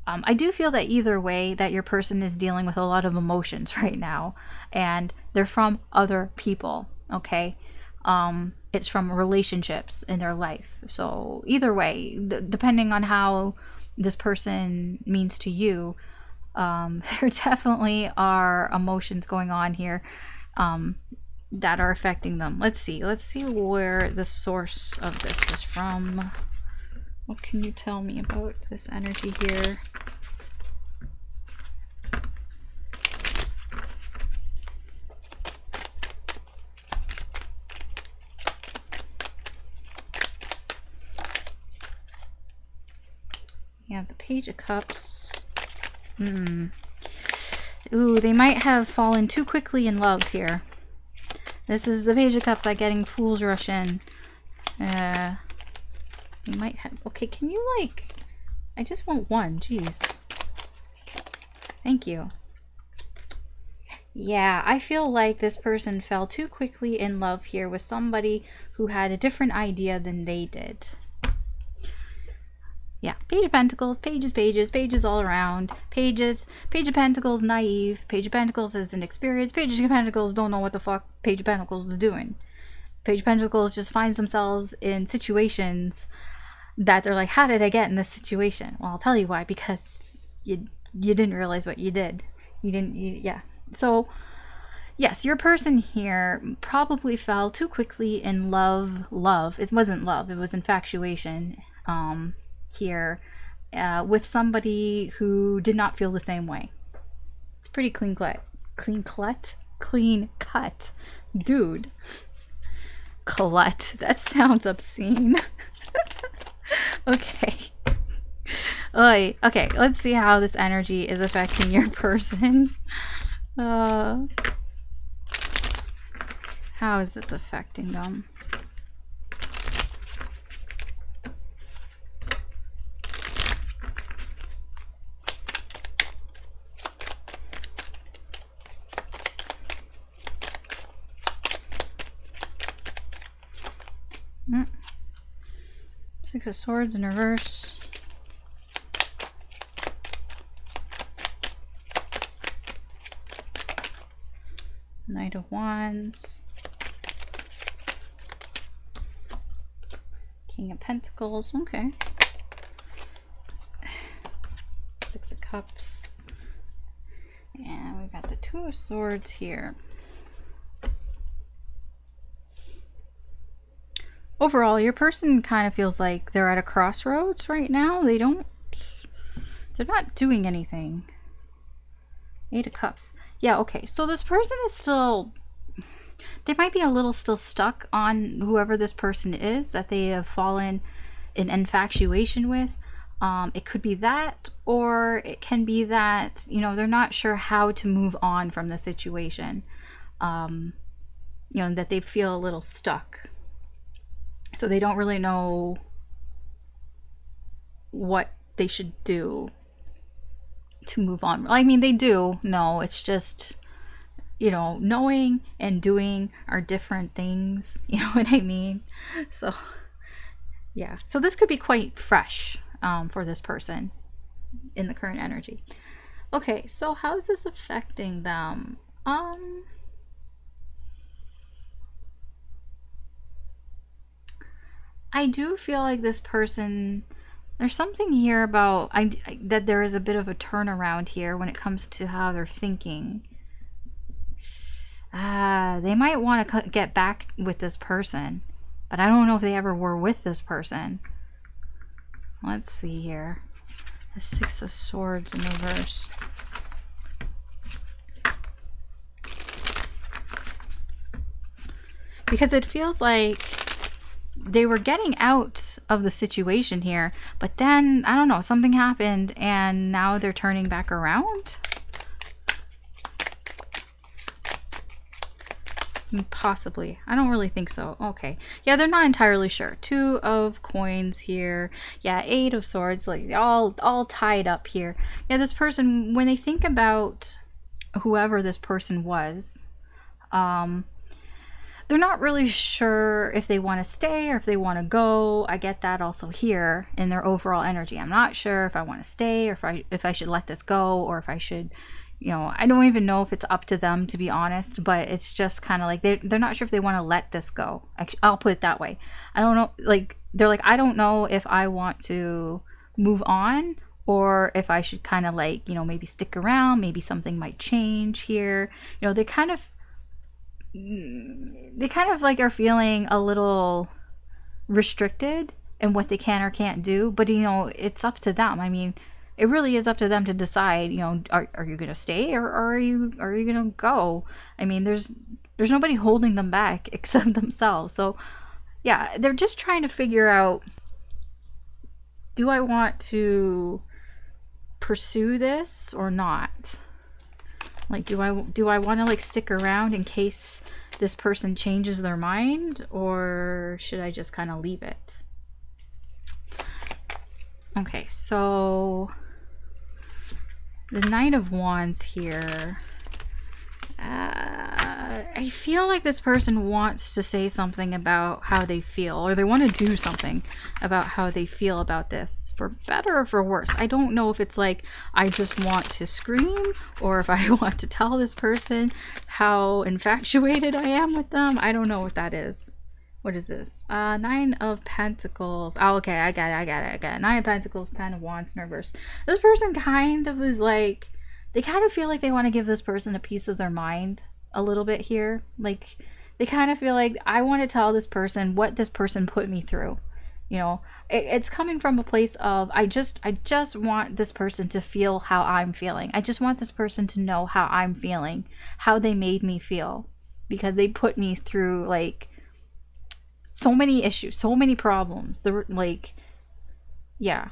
I do feel that either way, that your person is dealing with a lot of emotions right now, and they're from other people, okay? It's from relationships in their life. So either way, depending on how this person means to you, there definitely are emotions going on here that are affecting them. Let's see where the source of this is from. What can you tell me about this energy here? You have the Page of Cups. Ooh, they might have fallen too quickly in love here. This is the Page of Cups, like getting Fool's Rush in. You might have... Okay, can you, like... I just want one, jeez. Thank you. Yeah, I feel like this person fell too quickly in love here with somebody who had a different idea than they did. Yeah, Page of Pentacles, pages all around. Page of Pentacles, naive. Page of Pentacles is inexperienced. Page of Pentacles don't know what the fuck Page of Pentacles is doing. Page of Pentacles just finds themselves in situations that they're like, how did I get in this situation? Well, I'll tell you why, because you didn't realize what you did. Yeah. So, yes, your person here probably fell too quickly in love. It wasn't love, it was infatuation. Here with somebody who did not feel the same way. It's pretty clean cut, dude. Clut, that sounds obscene. Okay. Okay, let's see how this energy is affecting your person. How is this affecting them? Six of Swords in reverse. Knight of Wands. King of Pentacles. Okay. Six of Cups. And we got the Two of Swords here. Overall, your person kind of feels like they're at a crossroads right now. They're not doing anything. Eight of Cups. Yeah, okay. So this person is still, they might be a little still stuck on whoever this person is that they have fallen in infatuation with. It could be that, or it can be that, you know, they're not sure how to move on from the situation. You know, that they feel a little stuck. So they don't really know what they should do to move on. I mean, they do know, it's just, you know, knowing and doing are different things. You know what I mean? So yeah, so this could be quite fresh for this person in the current energy. Okay, so how is this affecting them? I do feel like this person, there's something here about that there is a bit of a turnaround here when it comes to how they're thinking. They might want to get back with this person, but I don't know if they ever were with this person. Let's see here. The Six of Swords in reverse. Because it feels like they were getting out of the situation here, but then, I don't know, something happened and now they're turning back around? Possibly. I don't really think so. Okay. Yeah, they're not entirely sure. Two of Coins here. Yeah, Eight of Swords. Like, all tied up here. Yeah, this person, when they think about whoever this person was, they're not really sure if they want to stay or if they want to go. I get that also here in their overall energy. I'm not sure if I want to stay or if I should let this go, or if I should, you know, I don't even know if it's up to them, to be honest, but it's just kind of like they're not sure if they want to let this go. I'll put it that way. I don't know, like, they're like, I don't know if I want to move on or if I should kind of, like, you know, maybe stick around, maybe something might change here. You know, they kind of like are feeling a little restricted in what they can or can't do, but, you know, it's up to them. I mean, it really is up to them to decide, you know, are you going to stay or are you going to go? I mean, there's nobody holding them back except themselves. So yeah, they're just trying to figure out, do I want to pursue this or not? Like, do I want to, like, stick around in case this person changes their mind, or should I just kind of leave it? Okay, so the Knight of Wands here. I feel like this person wants to say something about how they feel, or they want to do something about how they feel about this, for better or for worse. I don't know if it's like I just want to scream, or if I want to tell this person how infatuated I am with them. I don't know what that is. What is this? Nine of Pentacles. Oh, okay, I got it. Nine of Pentacles, Ten of Wands in reverse. This person kind of is like, they kind of feel like they want to give this person a piece of their mind a little bit here. Like, they kind of feel like, I want to tell this person what this person put me through. You know, it's coming from a place of, I just want this person to feel how I'm feeling. I just want this person to know how I'm feeling, how they made me feel, because they put me through, like, so many issues, so many problems. They were like, yeah.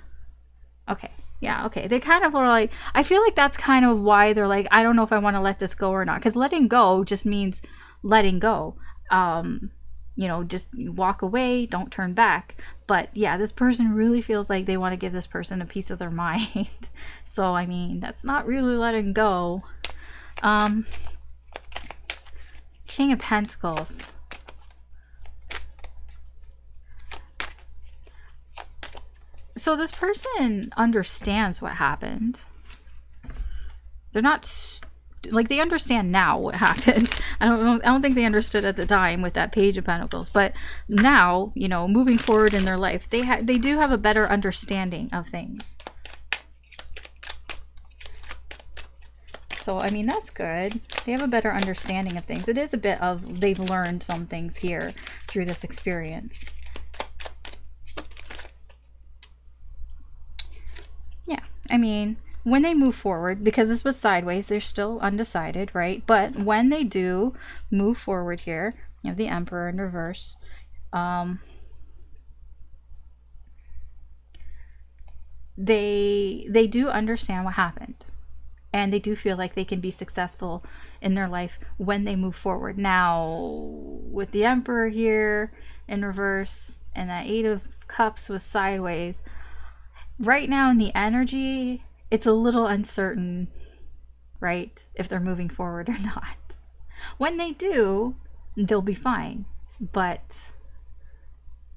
Okay. Yeah, okay. They kind of are like, I feel like that's kind of why they're like, I don't know if I want to let this go or not. Because letting go just means letting go. You know, just walk away, don't turn back. But yeah, this person really feels like they want to give this person a piece of their mind. So, I mean, that's not really letting go. King of Pentacles. So this person understands what happened. They're not, like, they understand now what happened. I don't think they understood at the time with that Page of Pentacles, but now, you know, moving forward in their life, they do have a better understanding of things. So, I mean, that's good. They have a better understanding of things. It is a bit of, they've learned some things here through this experience. Yeah, I mean, when they move forward, because this was sideways, they're still undecided, right? But when they do move forward here, you have the Emperor in reverse. They do understand what happened. And they do feel like they can be successful in their life when they move forward. Now, with the Emperor here in reverse, and that Eight of Cups was sideways, right now in the energy, it's a little uncertain, right? If they're moving forward or not. When they do, they'll be fine. But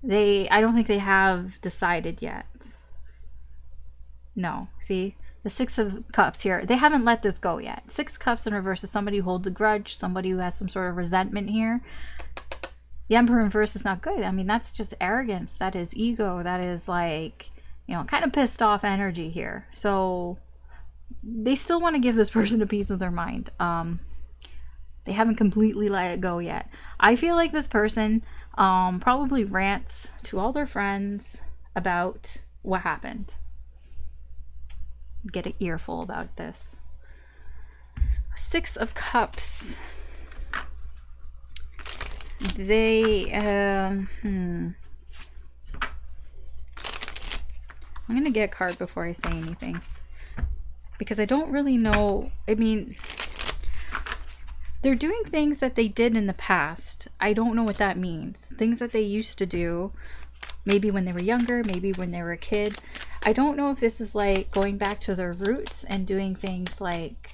I don't think they have decided yet. No, see? The Six of Cups here, they haven't let this go yet. Six of Cups in reverse is somebody who holds a grudge, somebody who has some sort of resentment here. The Emperor in reverse is not good. I mean, that's just arrogance. That is ego. That is like, you know, kind of pissed off energy here. So they still want to give this person a piece of their mind. They haven't completely let it go yet. I feel like this person probably rants to all their friends about what happened. Get an earful about this. Six of Cups. They I'm gonna get a card before I say anything, because I don't really know. I mean, they're doing things that they did in the past. I don't know what that means. Things that they used to do, maybe when they were younger, maybe when they were a kid. I don't know if this is like going back to their roots and doing things like,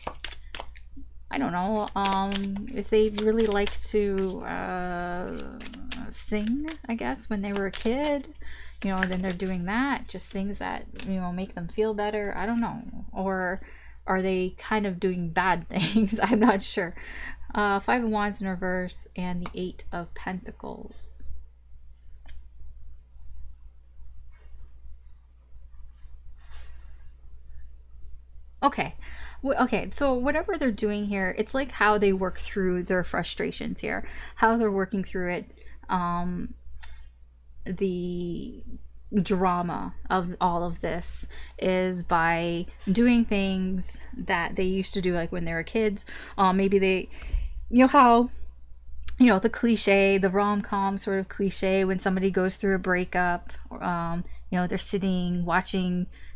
I don't know, if they really like to sing, I guess, when they were a kid, you know, then they're doing that, just things that, you know, make them feel better. I don't know. Or are they kind of doing bad things? I'm not sure. Five of Wands in reverse and the Eight of Pentacles. Okay. Okay, so whatever they're doing here, it's like how they work through their frustrations here, how they're working through it, the drama of all of this is by doing things that they used to do, like when they were kids. Maybe they, you know how, you know, the cliche, the rom-com sort of cliche, when somebody goes through a breakup, you know, they're sitting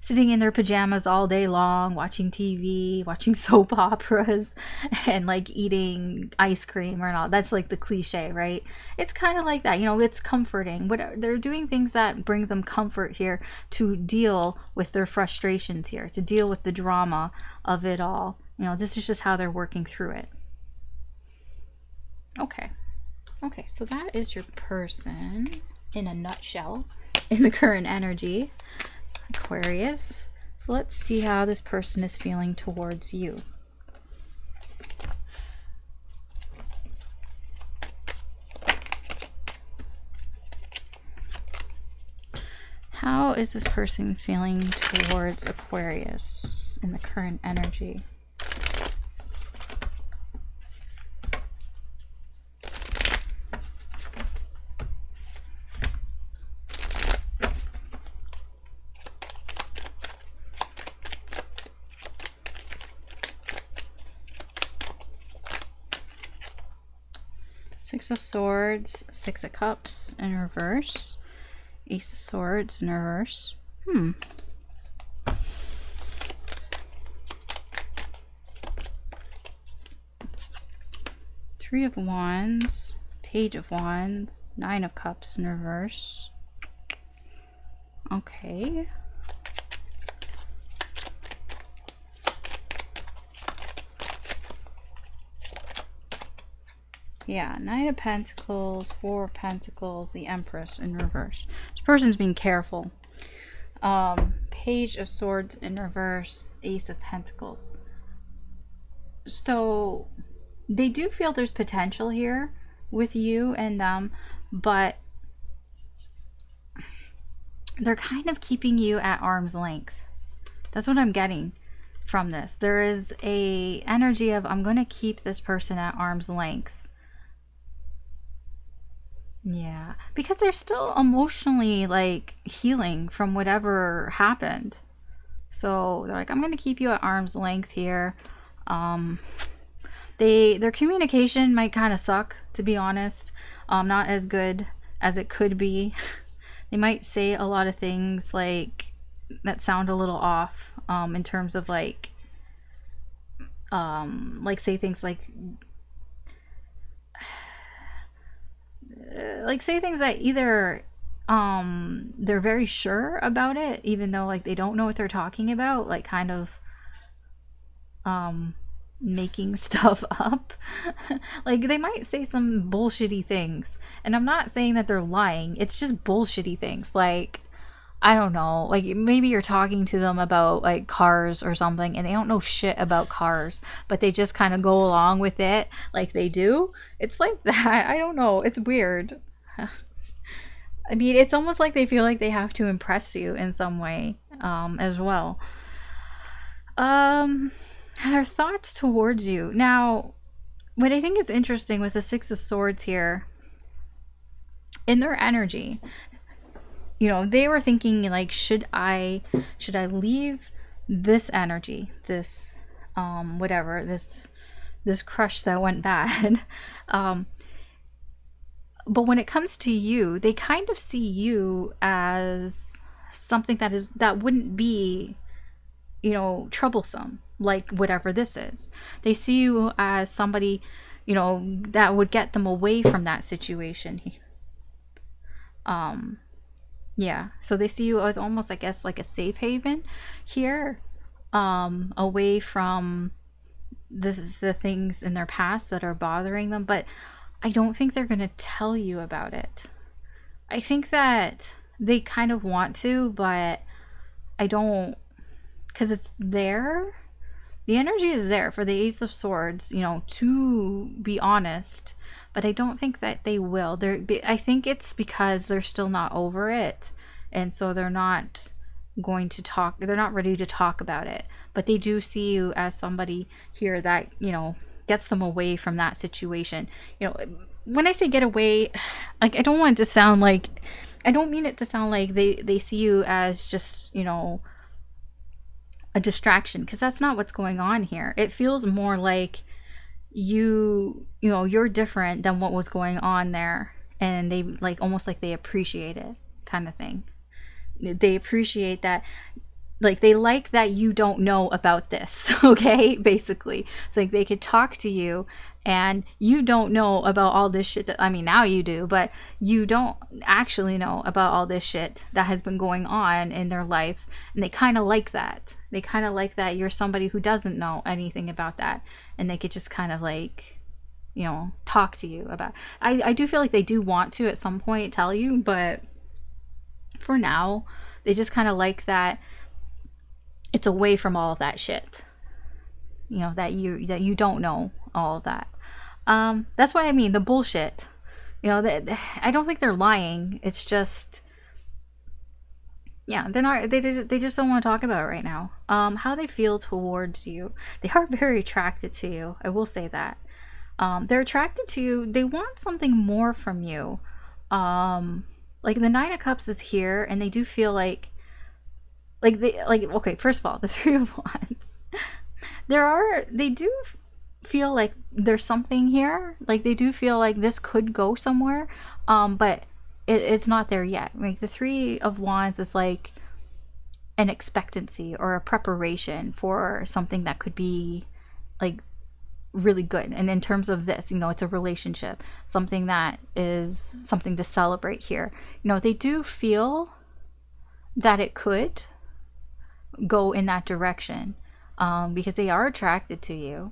in their pajamas all day long, watching TV, watching soap operas, and like eating ice cream or not. That's like the cliche, right? It's kind of like that, you know, it's comforting. They're doing things that bring them comfort here to deal with their frustrations here, to deal with the drama of it all. You know, this is just how they're working through it. Okay. Okay, so that is your person in a nutshell in the current energy, Aquarius. So let's see how this person is feeling towards you. How is this person feeling towards Aquarius in the current energy? Six of Swords, Six of Cups in reverse, Ace of Swords in reverse. Three of Wands, Page of Wands, Nine of Cups in reverse. Okay. Yeah, Nine of Pentacles, Four of Pentacles, the Empress in reverse. This person's being careful. Page of Swords in reverse, Ace of Pentacles. So they do feel there's potential here with you and them, but they're kind of keeping you at arm's length. That's what I'm getting from this. There is a energy of, I'm going to keep this person at arm's length. Yeah, because they're still emotionally like healing from whatever happened. So they're like, I'm going to keep you at arm's length here. Their communication might kind of suck, to be honest. Not as good as it could be. They might say a lot of things like that sound a little off, in terms of like say things like say things that either they're very sure about it, even though like they don't know what they're talking about, like kind of making stuff up. Like they might say some bullshitty things, and I'm not saying that they're lying, it's just bullshitty things. Like, I don't know, like maybe you're talking to them about like cars or something and they don't know shit about cars, but they just kind of go along with it like they do. It's like that. I don't know, it's weird. I mean, it's almost like they feel like they have to impress you in some way, as well. Their thoughts towards you. Now, what I think is interesting with the Six of Swords here, in their energy, you know, they were thinking like, should I leave this energy, this whatever, this crush that went bad. But when it comes to you, they kind of see you as something that wouldn't be, you know, troublesome, like whatever this is. They see you as somebody, you know, that would get them away from that situation. Yeah, so they see you as almost, I guess, like a safe haven here, away from the things in their past that are bothering them. But I don't think they're going to tell you about it. I think that they kind of want to, but I don't, because it's there. The energy is there for the Ace of Swords, you know, to be honest, but I don't think that they will. I think it's because they're still not over it, and so they're not going to talk. They're not ready to talk about it, but they do see you as somebody here that, you know, gets them away from that situation. You know, when I say get away, like, I don't want it to sound like, I don't mean it to sound like they see you as just, you know, a distraction, because that's not what's going on here. It feels more like you know, you're different than what was going on there, and they like, almost like they appreciate it, kind of thing. They appreciate that, like they like that you don't know about this. Okay, basically it's like they could talk to you and you don't know about all this shit that, I mean, now you do, but you don't actually know about all this shit that has been going on in their life, and they kind of like that. They kind of like that you're somebody who doesn't know anything about that, and they could just kind of like, you know, talk to you about. I do feel like they do want to at some point tell you, but for now they just kind of like that it's away from all of that shit, you know, that you don't know all of that. That's what I mean, the bullshit, you know. I don't think they're lying, it's just, yeah, they're not, they just don't want to talk about it right now. How they feel towards you, they are very attracted to you, I will say that. They're attracted to you, they want something more from you. Like the Nine of Cups is here, and they do feel like they, like, okay, first of all, the Three of Wands, they do feel like there's something here, like they do feel like this could go somewhere, but it's not there yet. Like the Three of Wands is like an expectancy or a preparation for something that could be like really good. And in terms of this, you know, it's a relationship, something that is something to celebrate here. You know, they do feel that it could go in that direction, because they are attracted to you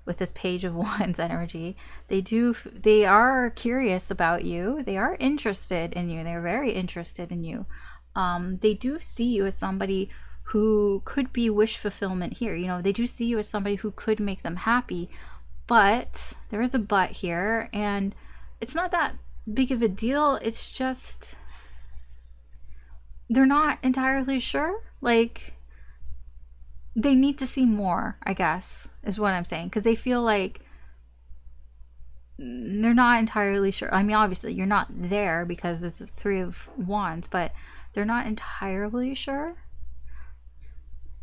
with this Page of Wands energy. They are curious about you, they are interested in you, they're very interested in you. They do see you as somebody who could be wish fulfillment here. You know, they do see you as somebody who could make them happy, but there is a but here, and it's not that big of a deal. It's just they're not entirely sure. Like, they need to see more, I guess, is what I'm saying, because they feel like they're not entirely sure. I mean, obviously you're not there because it's a Three of Wands, but they're not entirely sure.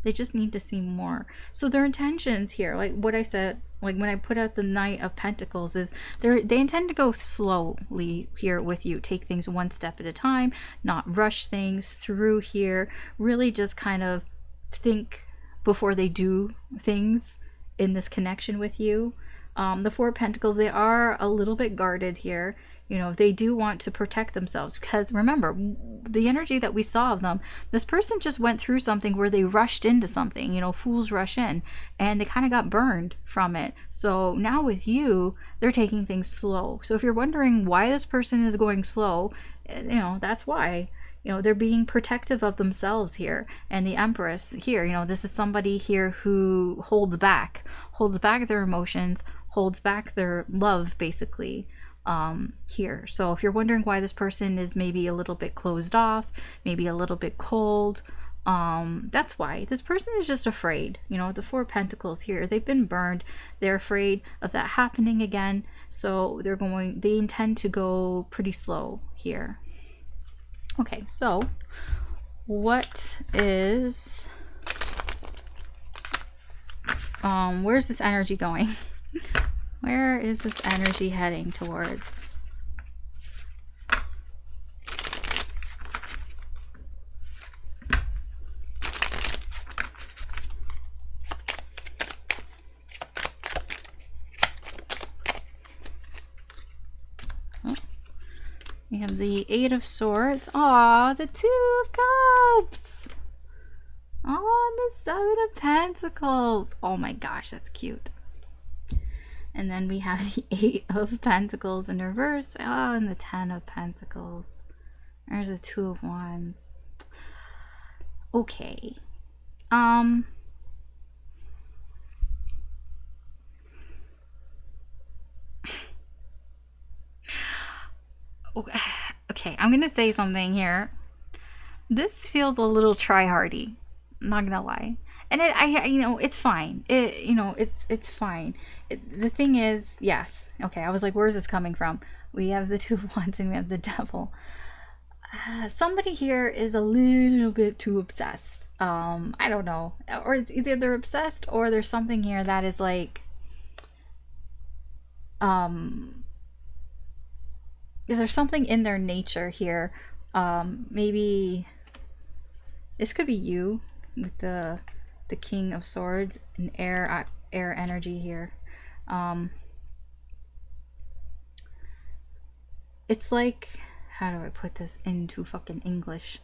They just need to see more. So their intentions here, like what I said, like when I put out the Knight of Pentacles, is they intend to go slowly here with you, take things one step at a time, not rush things through here, really just kind of think before they do things in this connection with you. The Four of Pentacles, they are a little bit guarded here. You know, they do want to protect themselves, because remember, the energy that we saw of them, this person just went through something where they rushed into something, you know, fools rush in, and they kind of got burned from it. So now with you, they're taking things slow. So if you're wondering why this person is going slow, you know, that's why. You know, they're being protective of themselves here. And the Empress here, you know, this is somebody here who holds back their emotions, holds back their love, basically, here. So if you're wondering why this person is maybe a little bit closed off, maybe a little bit cold, that's why. This person is just afraid. You know, the Four of Pentacles here, they've been burned. They're afraid of that happening again. So they intend to go pretty slow here. Okay, so what is, where's this energy going? Where is this energy heading towards? We have the Eight of Swords. Aw, the Two of Cups. Aw, the Seven of Pentacles. Oh my gosh, that's cute. And then we have the Eight of Pentacles in reverse. Oh, and the Ten of Pentacles. There's the Two of Wands. Okay. Okay, I'm gonna say something here. This feels a little try-hardy. I'm not gonna lie, and you know, it's fine. You know, it's fine. The thing is, yes, okay. I was like, where's this coming from? We have the Two of Wands and we have the Devil. Somebody here is a little bit too obsessed. I don't know, or it's either they're obsessed or there's something here that is like, is there something in their nature here? Maybe this could be you with the King of Swords and air energy here. It's like, how do I put this into fucking English?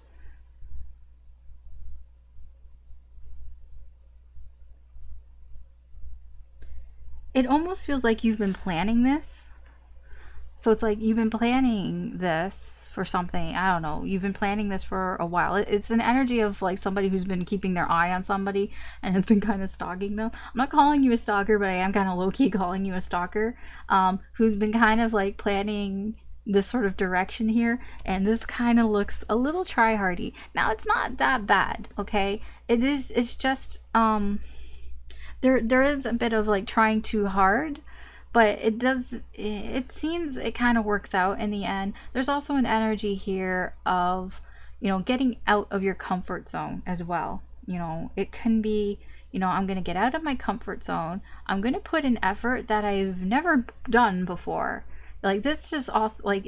It almost feels like you've been planning this. So it's like you've been planning this for something. I don't know. You've been planning this for a while. It's an energy of like somebody who's been keeping their eye on somebody and has been kind of stalking them. I'm not calling you a stalker, but I am kind of low-key calling you a stalker, who's been kind of like planning this sort of direction here. And this kind of looks a little try-hardy. Now, it's not that bad, okay? It's just, there is a bit of like trying too hard. But it seems it kind of works out in the end. There's also an energy here of, you know, getting out of your comfort zone as well. You know, it can be, you know, I'm going to get out of my comfort zone. I'm going to put an effort that I've never done before. Like, this just also, like,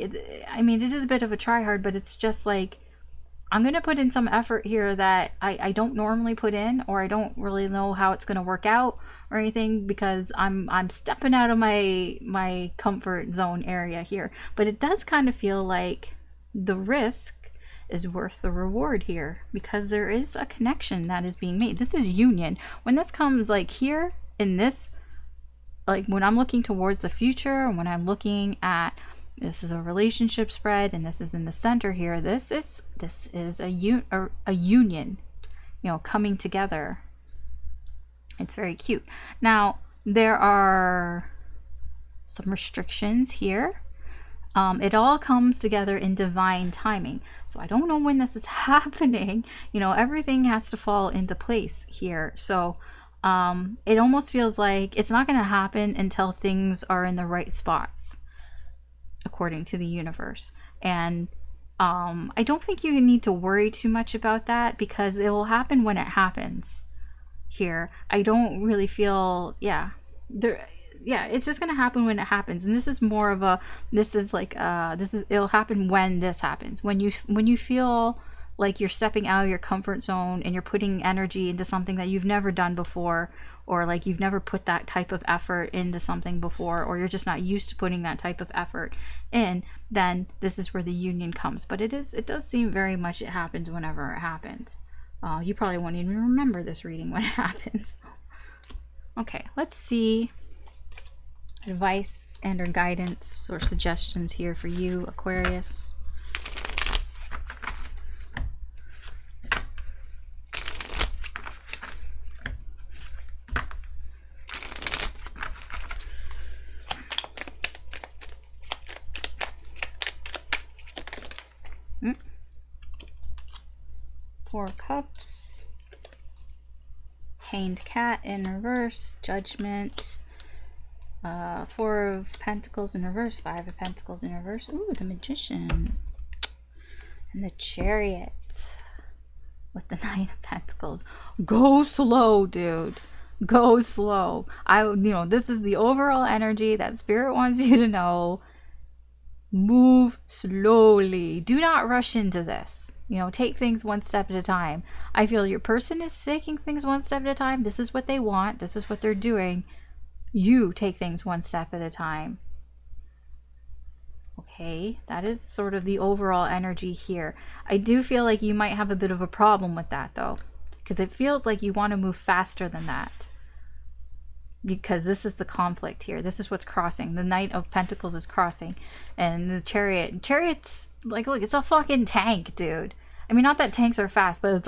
I mean, it is a bit of a try hard, but it's just like, I'm going to put in some effort here that I don't normally put in, or I don't really know how it's going to work out or anything, because I'm stepping out of my comfort zone area here. But it does kind of feel like the risk is worth the reward here, because there is a connection that is being made. This is union. When this comes like here in this, like when I'm looking towards the future, when I'm looking at, this is a relationship spread, and this is in the center here. This is a union, you know, coming together. It's very cute. Now, there are some restrictions here. It all comes together in divine timing. So I don't know when this is happening. You know, everything has to fall into place here. So it almost feels like it's not going to happen until things are in the right spots, according to the universe. And I don't think you need to worry too much about that, because it will happen when it happens here. I don't really feel, it's just gonna happen when it happens. And this is more of a, it'll happen when this happens, when you feel like you're stepping out of your comfort zone and you're putting energy into something that you've never done before, or like you've never put that type of effort into something before, or you're just not used to putting that type of effort in, then this is where the union comes. But it does seem very much it happens whenever it happens. You probably won't even remember this reading when it happens. Okay, let's see advice and or guidance or suggestions here for you, Aquarius. Four Cups, Hanged Cat in reverse, Judgment, Four of Pentacles in reverse, Five of Pentacles in reverse. Ooh, the Magician, and the Chariot with the Nine of Pentacles. Go slow, dude. Go slow. This is the overall energy that Spirit wants you to know. Move slowly. Do not rush into this. Take things one step at a time. I feel your person is taking things one step at a time. This is what they want. This is what they're doing. You take things one step at a time. Okay, that is sort of the overall energy here. I do feel like you might have a bit of a problem with that though, because it feels like you want to move faster than that. Because this is the conflict here. This is what's crossing. The Knight of Pentacles is crossing. And the Chariot's like, look, it's a fucking tank, dude. I mean, not that tanks are fast, but it's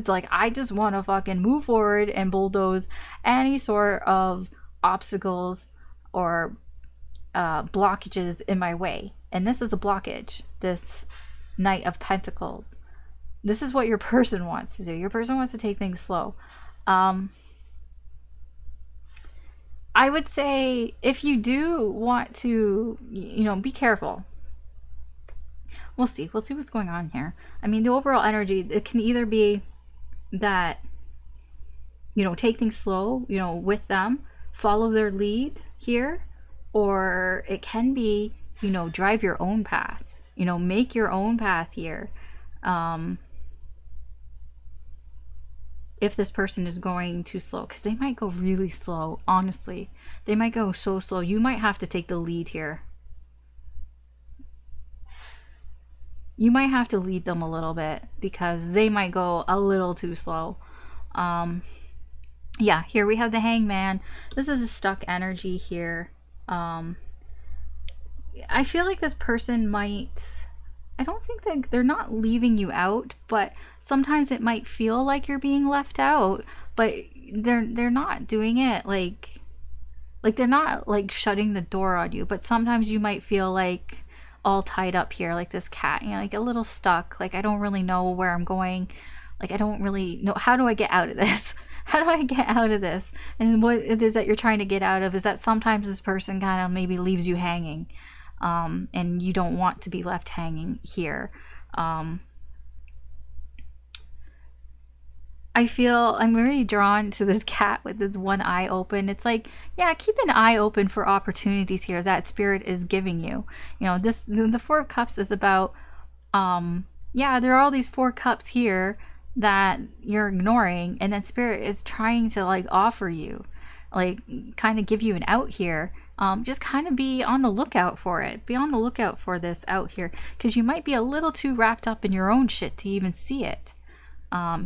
like I just want to fucking move forward and bulldoze any sort of obstacles or blockages in my way. And this is a blockage, this Knight of Pentacles. This is what your person wants to do. Your person wants to take things slow. I would say if you do want to, be careful. We'll see what's going on here. I mean, the overall energy, it can either be that, take things slow, with them, follow their lead here, or it can be, drive your own path, make your own path here. If this person is going too slow, because they might go really slow, honestly. They might go so slow. You might have to take the lead here. You might have to lead them a little bit because they might go a little too slow. Yeah, here we have the Hangman. This is a stuck energy here. I feel like this person might... I don't think that they're not leaving you out, but sometimes it might feel like you're being left out, but they're not doing it like they're not like shutting the door on you, but sometimes you might feel like all tied up here like this cat, like a little stuck, like I don't really know where I'm going, like I don't really know, how do I get out of this? How do I get out of this? And what it is that you're trying to get out of is that sometimes this person kind of maybe leaves you hanging. And you don't want to be left hanging here. I feel I'm really drawn to this cat with this one eye open. It's like, yeah, keep an eye open for opportunities here that Spirit is giving you. The Four of Cups is about, yeah, there are all these Four Cups here that you're ignoring, and then Spirit is trying to like offer you, like kind of give you an out here. Just kind of be on the lookout for it. Be on the lookout for this out here, because you might be a little too wrapped up in your own shit to even see it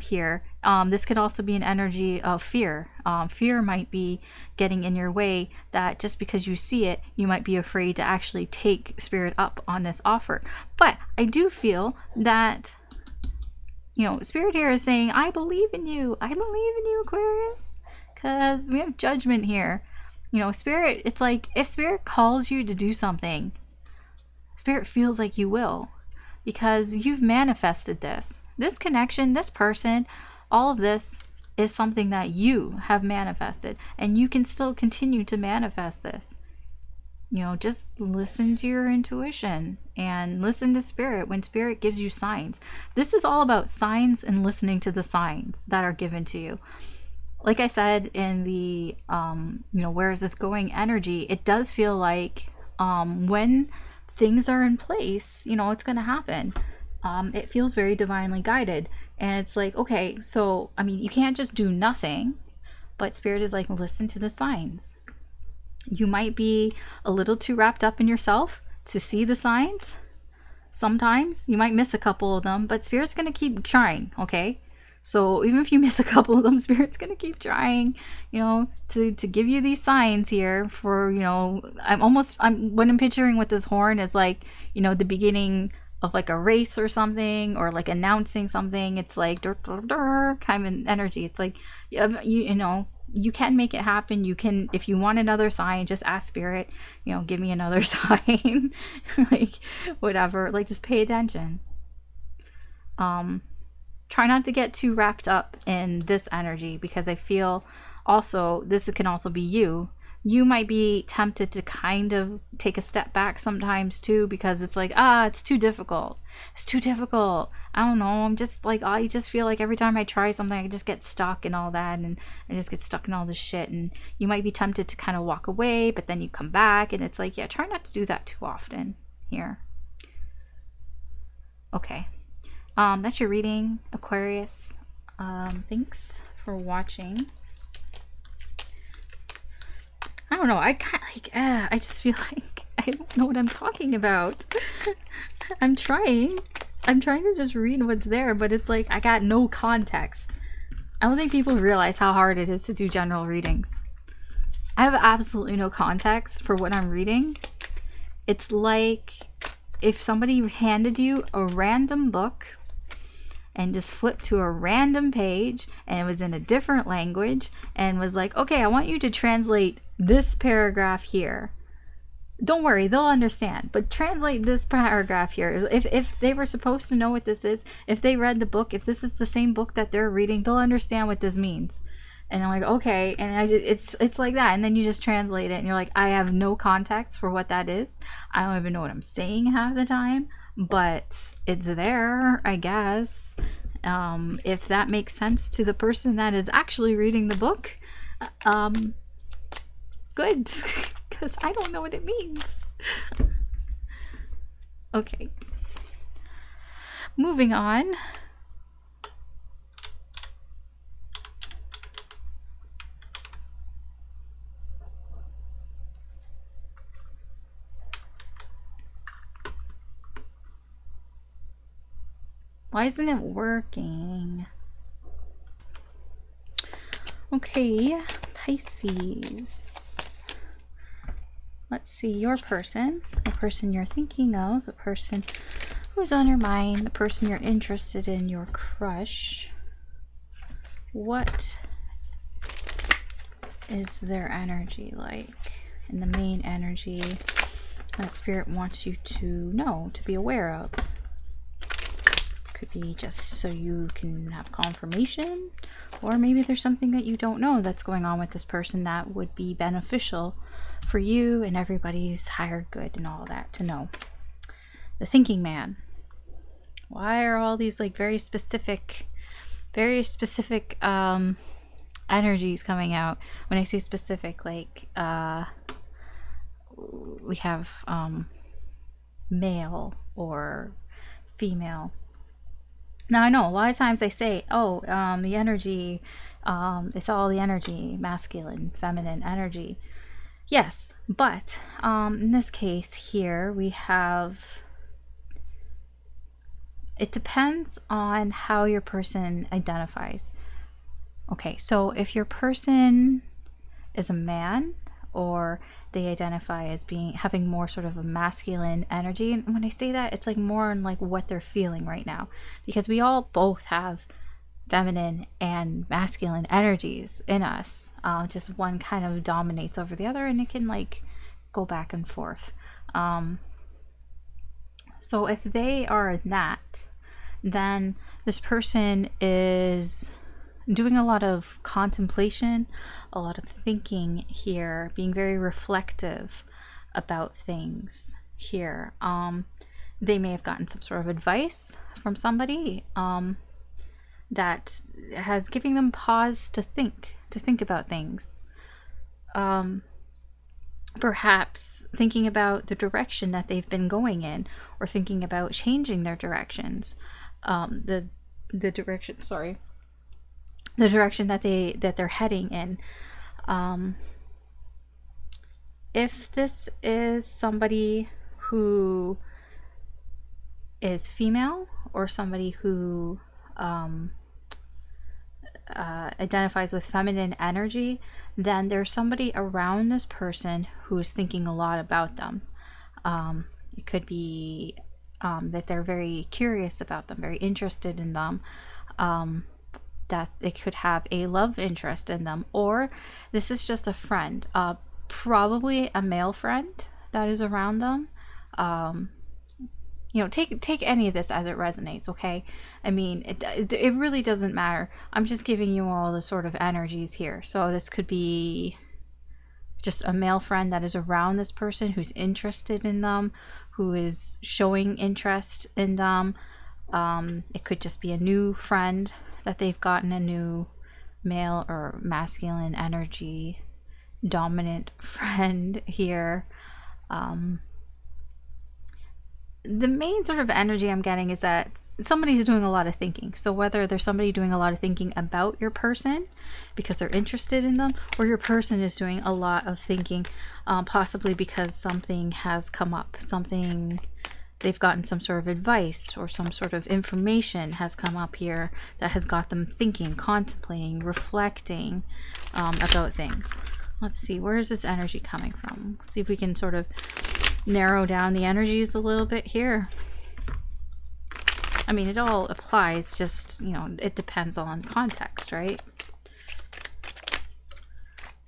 here. This could also be an energy of fear. Fear might be getting in your way, that just because you see it, you might be afraid to actually take Spirit up on this offer. But I do feel that, Spirit here is saying, I believe in you. I believe in you, Aquarius. Because we have Judgment here. Spirit, it's like if Spirit calls you to do something, Spirit feels like you will, because you've manifested this. This connection, this person, all of this is something that you have manifested, and you can still continue to manifest this. Just listen to your intuition and listen to Spirit when Spirit gives you signs. This is all about signs and listening to the signs that are given to you. Like I said in the, where is this going energy, it does feel like when things are in place, it's going to happen. It feels very divinely guided. And it's like, okay, so, I mean, you can't just do nothing, but Spirit is like, listen to the signs. You might be a little too wrapped up in yourself to see the signs. Sometimes you might miss a couple of them, but Spirit's going to keep trying, okay? So even if you miss a couple of them, Spirit's going to keep trying, you know, to give you these signs here for, you know, what I'm picturing with this horn is like, you know, the beginning of like a race or something, or like announcing something. It's like kind of energy. It's like, you know, you can make it happen. You can, if you want another sign, just ask Spirit, you know, give me another sign. Like whatever, like just pay attention. Try not to get too wrapped up in this energy, because I feel also this can also be you. You might be tempted to kind of take a step back sometimes too, because it's like, it's too difficult. It's too difficult. I don't know. I'm just like, I just feel like every time I try something, I just get stuck in all that, and I just get stuck in all this shit. And you might be tempted to kind of walk away, but then you come back, and it's like, yeah, try not to do that too often here. Okay. That's your reading, Aquarius. Thanks for watching. I don't know. I just feel like I don't know what I'm talking about. I'm trying to just read what's there, but it's like I got no context. I don't think people realize how hard it is to do general readings. I have absolutely no context for what I'm reading. It's like if somebody handed you a random book and just flipped to a random page and it was in a different language and was like, okay, I want you to translate this paragraph here. Don't worry, they'll understand, but translate this paragraph here. If they were supposed to know what this is, if they read the book, if this is the same book that they're reading, they'll understand what this means. And I'm like, okay, and it's like that, and then you just translate it and you're like, I have no context for what that is. I don't even know what I'm saying half the time, but it's there, I guess. If that makes sense to the person that is actually reading the book, good, because I don't know what it means. Okay, moving on. Why isn't it working? Okay, Pisces. Let's see, your person, the person you're thinking of, the person who's on your mind, the person you're interested in, your crush. What is their energy like? And the main energy that Spirit wants you to know, to be aware of. Could be just so you can have confirmation, or maybe there's something that you don't know that's going on with this person that would be beneficial for you and everybody's higher good and all that to know. The thinking man. Why are all these like very specific energies coming out? When I say specific, like we have male or female. Now I know a lot of times I say, the energy, it's all the energy, masculine, feminine energy. Yes, but in this case here we have, it depends on how your person identifies. Okay, so if your person is a man, or they identify as having more sort of a masculine energy, and when I say that, it's like more on like what they're feeling right now, because we all both have feminine and masculine energies in us. Just one kind of dominates over the other, and it can like go back and forth. So if they are that, then this person is doing a lot of contemplation, a lot of thinking here, being very reflective about things here. They may have gotten some sort of advice from somebody that has given them pause to think about things. Perhaps thinking about the direction that they've been going in, or thinking about changing their directions. The the direction that they're heading in. If this is somebody who is female or somebody who identifies with feminine energy, then there's somebody around this person who's thinking a lot about them. It could be that they're very curious about them, very interested in them, that they could have a love interest in them, or this is just a friend, probably a male friend that is around them. You know, take any of this as it resonates, okay? I mean, it really doesn't matter. I'm just giving you all the sort of energies here. So this could be just a male friend that is around this person, who's interested in them, who is showing interest in them. It could just be a new friend that they've gotten, a new male or masculine energy dominant friend here. The main sort of energy I'm getting is that somebody's doing a lot of thinking. So whether there's somebody doing a lot of thinking about your person because they're interested in them, or your person is doing a lot of thinking, possibly because something has come up, something they've gotten, some sort of advice or some sort of information has come up here that has got them thinking, contemplating, reflecting about things. Let's see, where is this energy coming from? Let's see if we can sort of narrow down the energies a little bit here. I mean, it all applies, just, you know, it depends on context, right?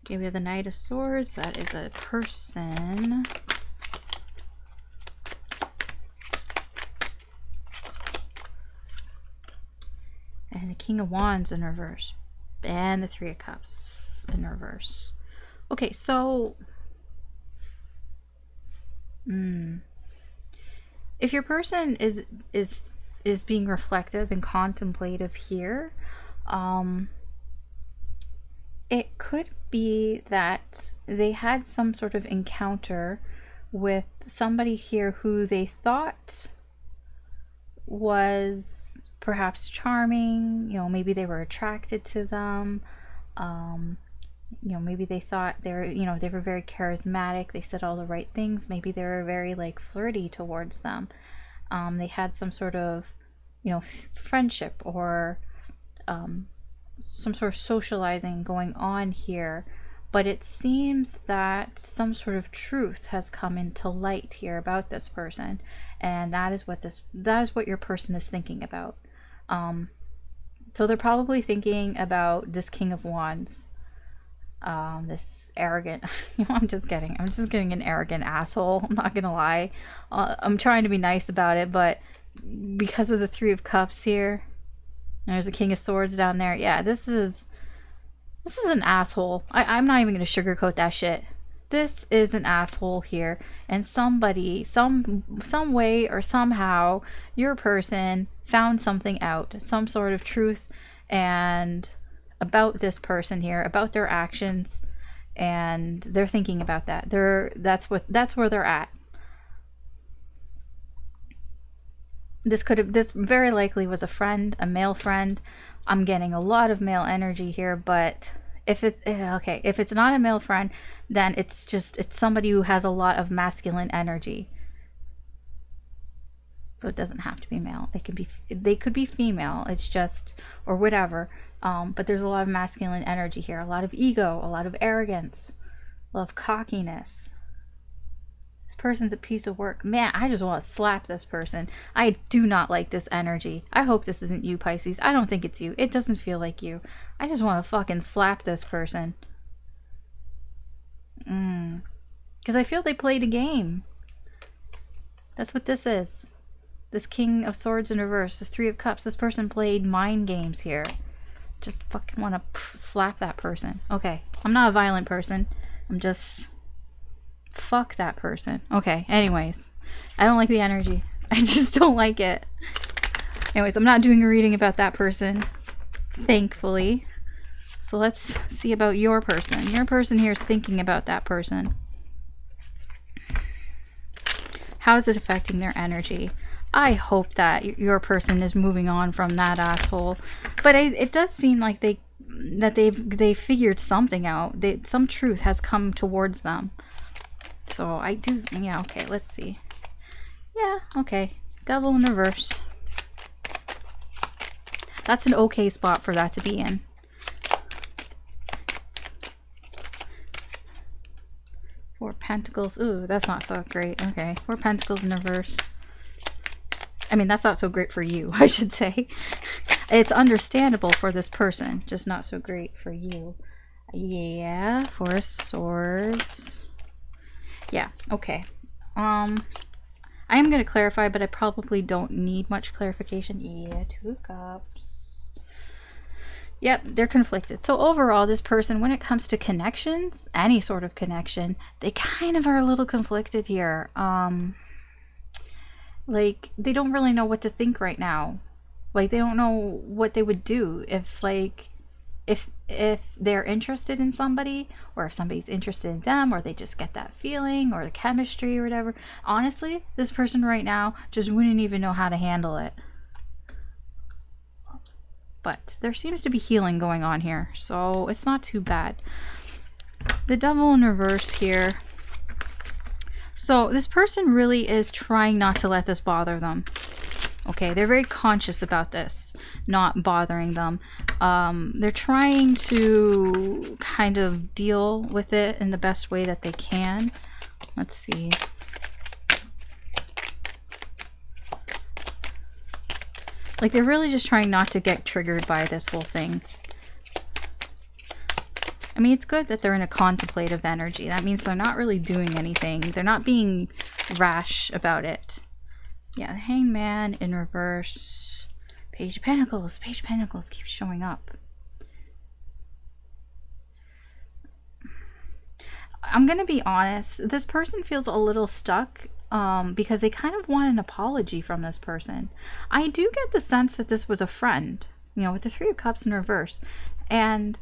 Okay, we have the Knight of Swords. That is a person. And the King of Wands in reverse. And the Three of Cups in reverse. Okay, so if your person is being reflective and contemplative here, it could be that they had some sort of encounter with somebody here who they thought was perhaps charming. You know, maybe they were attracted to them. You know, maybe they thought they were very charismatic. They said all the right things. Maybe they were very like flirty towards them. They had some sort of, you know, friendship or some sort of socializing going on here. But it seems that some sort of truth has come into light here about this person, and that is what your person is thinking about. So they're probably thinking about this King of Wands. This arrogant, you know, I'm just getting an arrogant asshole. I'm not gonna lie. I'm trying to be nice about it, but because of the Three of Cups here, there's a King of Swords down there. Yeah, this is an asshole. I'm not even gonna sugarcoat that shit. This is an asshole here, and somebody, some way or somehow, your person found something out, some sort of truth and about this person here, about their actions, and they're thinking about that. That's where they're at. This very likely was a friend, a male friend. I'm getting a lot of male energy here, but if it's not a male friend, then it's somebody who has a lot of masculine energy. So it doesn't have to be male. They could be female. It's just, or whatever. But there's a lot of masculine energy here, a lot of ego, a lot of arrogance, a lot of cockiness. This person's a piece of work. Man, I just want to slap this person. I do not like this energy. I hope this isn't you, Pisces. I don't think it's you. It doesn't feel like you. I just want to fucking slap this person. Because I feel they played a game. That's what this is. This King of Swords in reverse, this Three of Cups. This person played mind games here. Just fucking want to slap that person. Okay, I'm not a violent person. I'm just... fuck that person. Okay, anyways. I don't like the energy. I just don't like it. Anyways, I'm not doing a reading about that person, thankfully. So let's see about your person. Your person here is thinking about that person. How is it affecting their energy? I hope that your person is moving on from that asshole. But it does seem like they that they figured something out. Some truth has come towards them. So I do, yeah, okay, let's see. Yeah, okay. Devil in reverse. That's an okay spot for that to be in. Four Pentacles. Ooh, that's not so great. Okay. Four Pentacles in reverse. I mean, that's not so great for you, I should say. It's understandable for this person, just not so great for you. Yeah, Four of Swords. Yeah, okay. I am going to clarify, but I probably don't need much clarification. Yeah, Two of Cups. Yep, they're conflicted. So overall, this person, when it comes to connections, any sort of connection, they kind of are a little conflicted here. Like, they don't really know what to think right now. Like, they don't know what they would do if, like, if they're interested in somebody, or if somebody's interested in them, or they just get that feeling, or the chemistry, or whatever. Honestly, this person right now just wouldn't even know how to handle it. But there seems to be healing going on here, so it's not too bad. The Devil in reverse here. So this person really is trying not to let this bother them. Okay, they're very conscious about this not bothering them. They're trying to kind of deal with it in the best way that they can. Let's see. Like, they're really just trying not to get triggered by this whole thing. I mean, it's good that they're in a contemplative energy. That means they're not really doing anything. They're not being rash about it. Yeah, the Hangman in reverse. Page of Pentacles. Page of Pentacles keeps showing up. I'm going to be honest. This person feels a little stuck. Because they kind of want an apology from this person. I do get the sense that this was a friend, you know, with the Three of Cups in reverse. And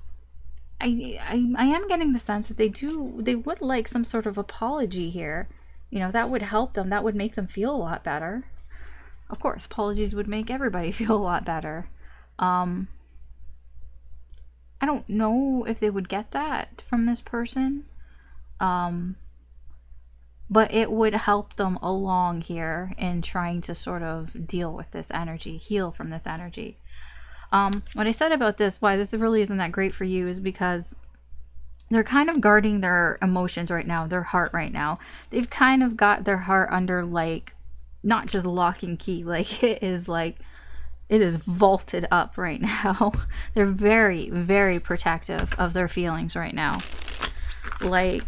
I am getting the sense that they would like some sort of apology here. You know, that would help them. That would make them feel a lot better. Of course, apologies would make everybody feel a lot better. I don't know if they would get that from this person. But it would help them along here in trying to sort of deal with this energy, heal from this energy. What I said about this, why this really isn't that great for you, is because they're kind of guarding their emotions right now, their heart right now. They've kind of got their heart under, like, not just lock and key, like it is vaulted up right now. They're very, very protective of their feelings right now. Like,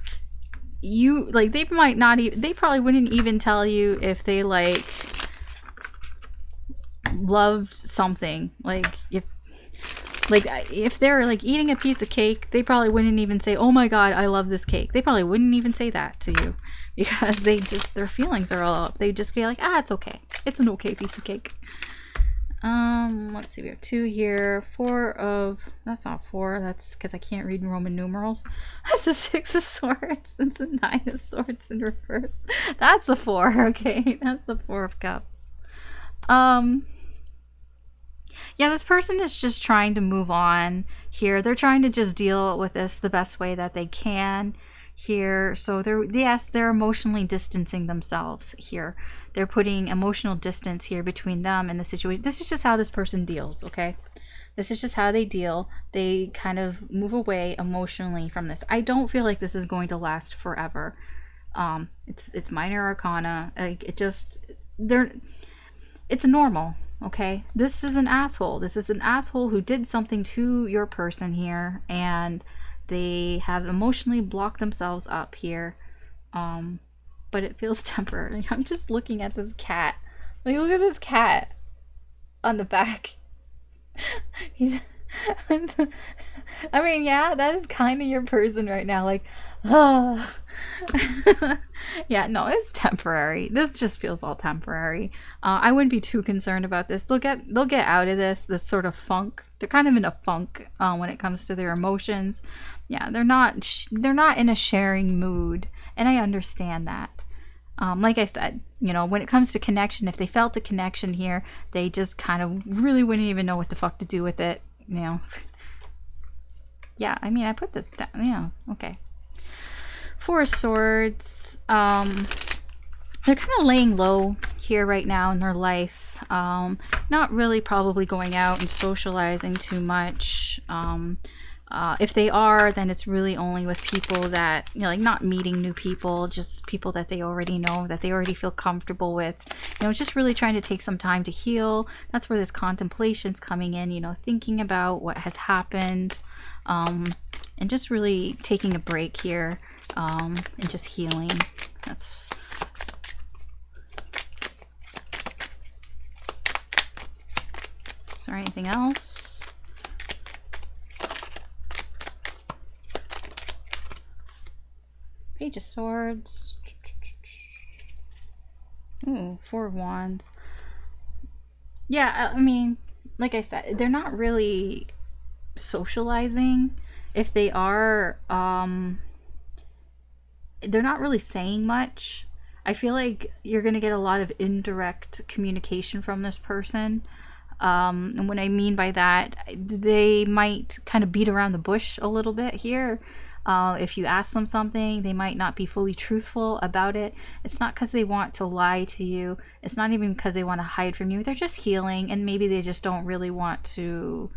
they might not even, they probably wouldn't even tell you if they, like, loved something. Like, if they're, like, eating a piece of cake, they probably wouldn't even say, oh my god, I love this cake. They probably wouldn't even say that to you, because their feelings are all up. They just feel like, it's okay. It's an okay piece of cake. Let's see, we have 2 here. 4 of, that's not 4, that's because I can't read Roman numerals. That's a 6 of Swords. It's a 9 of Swords in reverse. That's a 4, okay. That's the 4 of Cups. Yeah, this person is just trying to move on here. They're trying to just deal with this the best way that they can here. So they're emotionally distancing themselves here. They're putting emotional distance here between them and the situation. This is just how this person deals, okay? This is just how they deal. They kind of move away emotionally from this. I don't feel like this is going to last forever. It's minor arcana. Like, it's normal, okay? This is an asshole. This is an asshole who did something to your person here, and they have emotionally blocked themselves up here. But it feels temporary. I'm just looking at this cat. Like, look at this cat on the back. I mean, yeah, that is kind of your person right now. Like, yeah, no, it's temporary. This just feels all temporary. I wouldn't be too concerned about this. They'll get out of this sort of funk. They're kind of in a funk when it comes to their emotions. Yeah, they're not in a sharing mood, and I understand that. Like I said, you know, when it comes to connection, if they felt a connection here, they just kind of really wouldn't even know what the fuck to do with it, you know. Yeah, I mean, I put this down. Yeah, okay. Four of Swords. They're kind of laying low here right now in their life. Not really probably going out and socializing too much. If they are, then it's really only with people that, you know, like not meeting new people, just people that they already know, that they already feel comfortable with. You know, just really trying to take some time to heal. That's where this contemplation's coming in, you know, thinking about what has happened, and just really taking a break here, and just healing. That's... Is there anything else? Page of Swords. Ooh, Four of Wands. Yeah, I mean, like I said, they're not really socializing. If they are, they're not really saying much. I feel like you're going to get a lot of indirect communication from this person. And what I mean by that, they might kind of beat around the bush a little bit here. If you ask them something, they might not be fully truthful about it. It's not because they want to lie to you. It's not even because they want to hide from you. They're just healing, and maybe they just don't really want to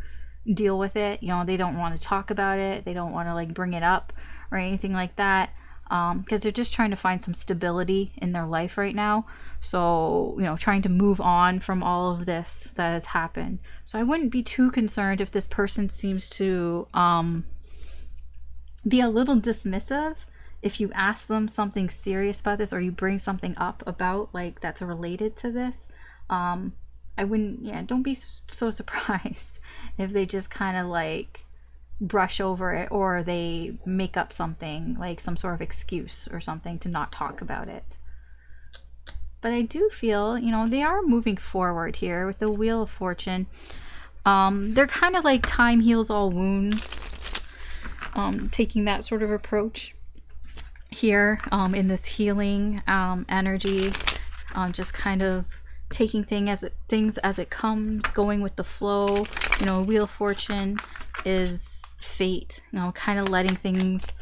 deal with it. You know, they don't want to talk about it. They don't want to like bring it up or anything like that. Because they're just trying to find some stability in their life right now. So, you know, trying to move on from all of this that has happened. So I wouldn't be too concerned if this person seems to be a little dismissive if you ask them something serious about this, or you bring something up about like that's related to this. I wouldn't, yeah, don't be so surprised if they just kind of like brush over it, or they make up something like some sort of excuse or something to not talk about it. But I do feel, you know, they are moving forward here with the Wheel of Fortune. They're kind of like time heals all wounds, taking that sort of approach here, in this healing energy, just kind of taking things as it comes, going with the flow. You know, Wheel of Fortune is fate, you know, kind of letting things,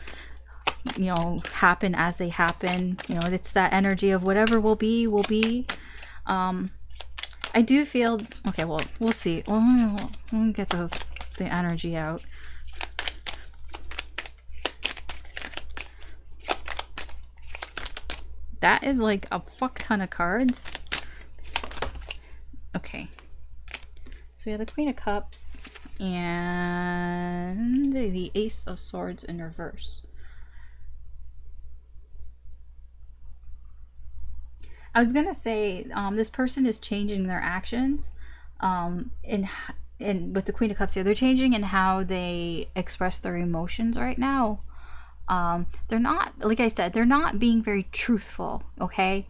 you know, happen as they happen. You know, it's that energy of whatever will be, will be. I do feel, okay, well, we'll see. We'll get the energy out. That is like a fuck ton of cards. Okay. So we have the Queen of Cups and the Ace of Swords in reverse. I was gonna say, this person is changing their actions, in with the Queen of Cups here. They're changing in how they express their emotions right now. They're not, like I said, they're not being very truthful, okay?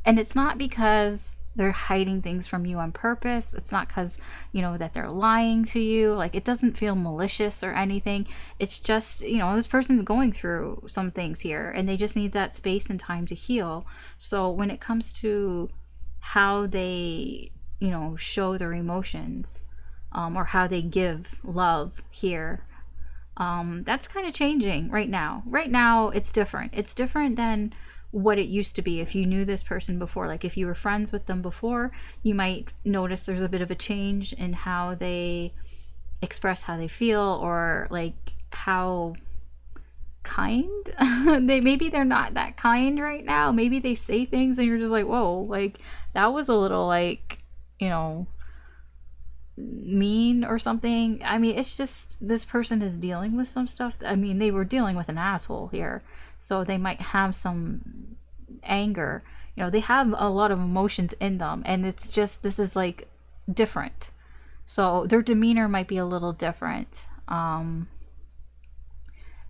And it's not because they're hiding things from you on purpose. It's not because, you know, that they're lying to you. Like, it doesn't feel malicious or anything. It's just, you know, this person's going through some things here, and they just need that space and time to heal. So when it comes to how they, you know, show their emotions, or how they give love here, that's kind of changing right now. Right now, it's different. It's different than what it used to be. If you knew this person before, like if you were friends with them before, you might notice there's a bit of a change in how they express how they feel, or like how kind maybe they're not that kind right now. Maybe they say things and you're just like, whoa, like that was a little like, you know, mean or something. I mean, it's just this person is dealing with some stuff. I mean, they were dealing with an asshole here, so they might have some anger. You know, they have a lot of emotions in them, and it's just, this is like different. So their demeanor might be a little different.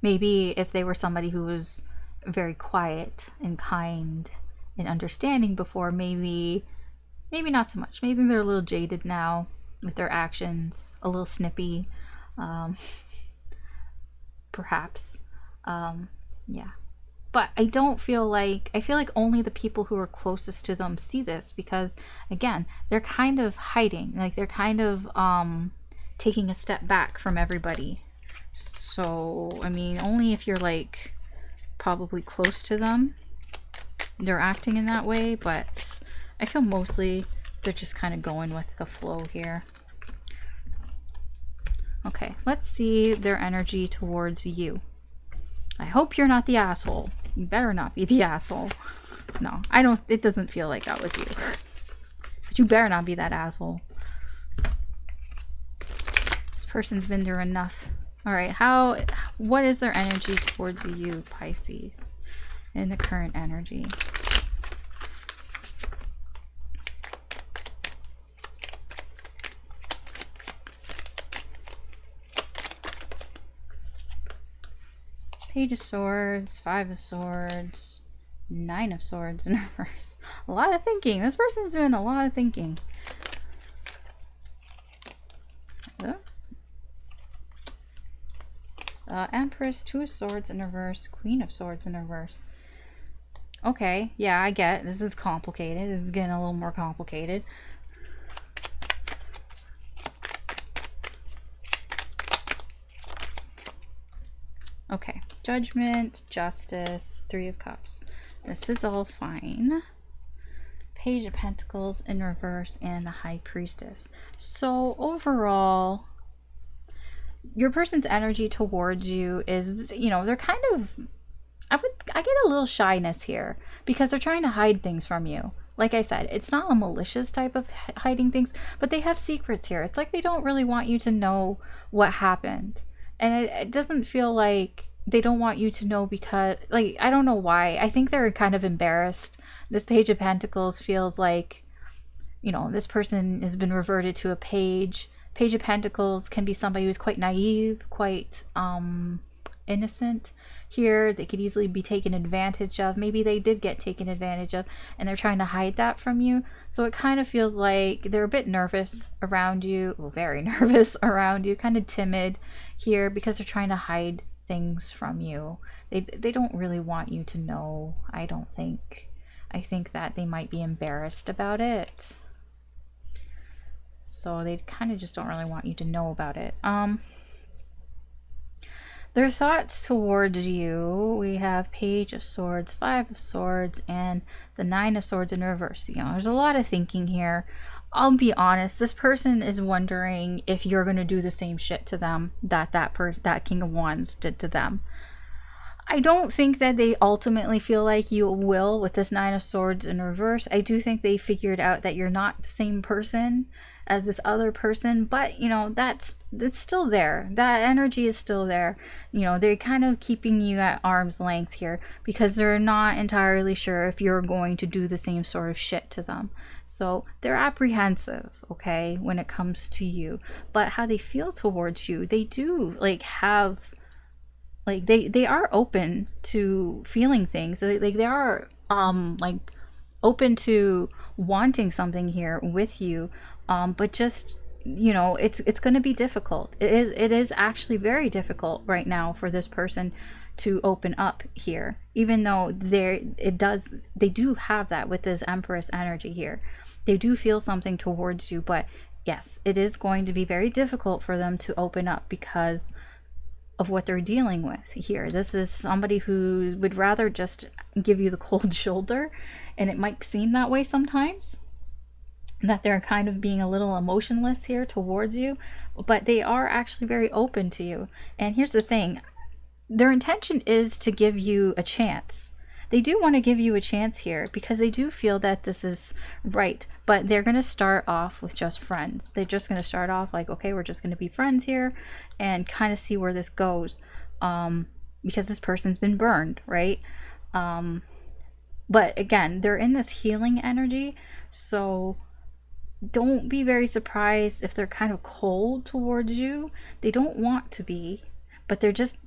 Maybe if they were somebody who was very quiet and kind and understanding before, maybe not so much. Maybe they're a little jaded now with their actions, a little snippy, perhaps. Yeah. But I don't feel like, I feel like only the people who are closest to them see this, because again, they're kind of hiding, like they're kind of taking a step back from everybody. So, I mean, only if you're like probably close to them, they're acting in that way, but I feel mostly they're just kind of going with the flow here. Okay, let's see their energy towards you. I hope you're not the asshole. You better not be the asshole. No, I don't, it doesn't feel like that was you. But you better not be that asshole. This person's been through enough. All right, what is their energy towards you, Pisces, in the current energy? Page of Swords, Five of Swords, Nine of Swords in reverse. A lot of thinking. This person's doing a lot of thinking. Empress, Two of Swords in reverse, Queen of Swords in reverse. Okay, yeah, I get it. This is complicated. This is getting a little more complicated. Okay, Judgment, Justice, Three of Cups. This is all fine. Page of Pentacles in reverse and the High Priestess. So overall, your person's energy towards you is, you know, they're kind of, I get a little shyness here because they're trying to hide things from you. Like I said, it's not a malicious type of hiding things, but they have secrets here. It's like they don't really want you to know what happened. And it doesn't feel like they don't want you to know because, like, I don't know why. I think they're kind of embarrassed. This Page of Pentacles feels like, you know, this person has been reverted to a page. Page of Pentacles can be somebody who's quite naive, quite innocent. Here, they could easily be taken advantage of. Maybe they did get taken advantage of, and they're trying to hide that from you. So it kind of feels like they're a bit nervous around you, well, very nervous around you, kind of timid here because they're trying to hide things from you. They don't really want you to know, I don't think. I think that they might be embarrassed about it. So they kind of just don't really want you to know about it. Their thoughts towards you, we have Page of Swords, Five of Swords, and the Nine of Swords in reverse. You know, there's a lot of thinking here. I'll be honest, this person is wondering if you're going to do the same shit to them that King of Wands did to them. I don't think that they ultimately feel like you will with this Nine of Swords in reverse. I do think they figured out that you're not the same person as this other person, but you know, it's still there. That energy is still there. You know, they're kind of keeping you at arm's length here because they're not entirely sure if you're going to do the same sort of shit to them. So they're apprehensive, okay, when it comes to you. But how they feel towards you, they do like have, like they are open to feeling things. Like they are like open to wanting something here with you, but just, you know, it's going to be difficult. It is actually very difficult right now for this person to open up here, even though they do have that with this Empress energy here. They do feel something towards you, but yes, it is going to be very difficult for them to open up because of what they're dealing with here. This is somebody who would rather just give you the cold shoulder, and it might seem that way sometimes, that they're kind of being a little emotionless here towards you, but they are actually very open to you. And here's the thing, their intention is to give you a chance. They do want to give you a chance here because they do feel that this is right, but they're going to start off with just friends. They're just going to start off like, okay, we're just going to be friends here and kind of see where this goes, because this person's been burned, right? But again, they're in this healing energy, so don't be very surprised if they're kind of cold towards you. They don't want to be, but they're just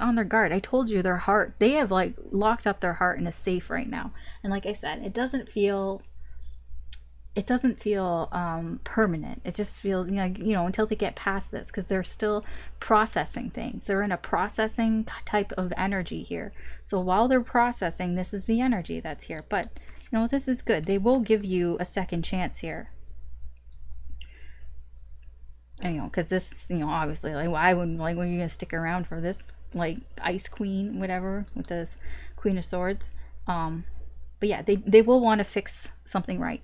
on their guard. I told you, their heart, they have like locked up their heart in a safe right now. And like I said, it doesn't feel permanent. It just feels, you know, until they get past this, because they're still processing things. They're in a processing type of energy here. So while they're processing, this is the energy that's here. But you know, this is good. They will give you a second chance here. you know, because this, you know, obviously, like, why wouldn't, like, when you gonna stick around for this, like, ice queen, whatever, with this queen of swords. But yeah, they will want to fix something right.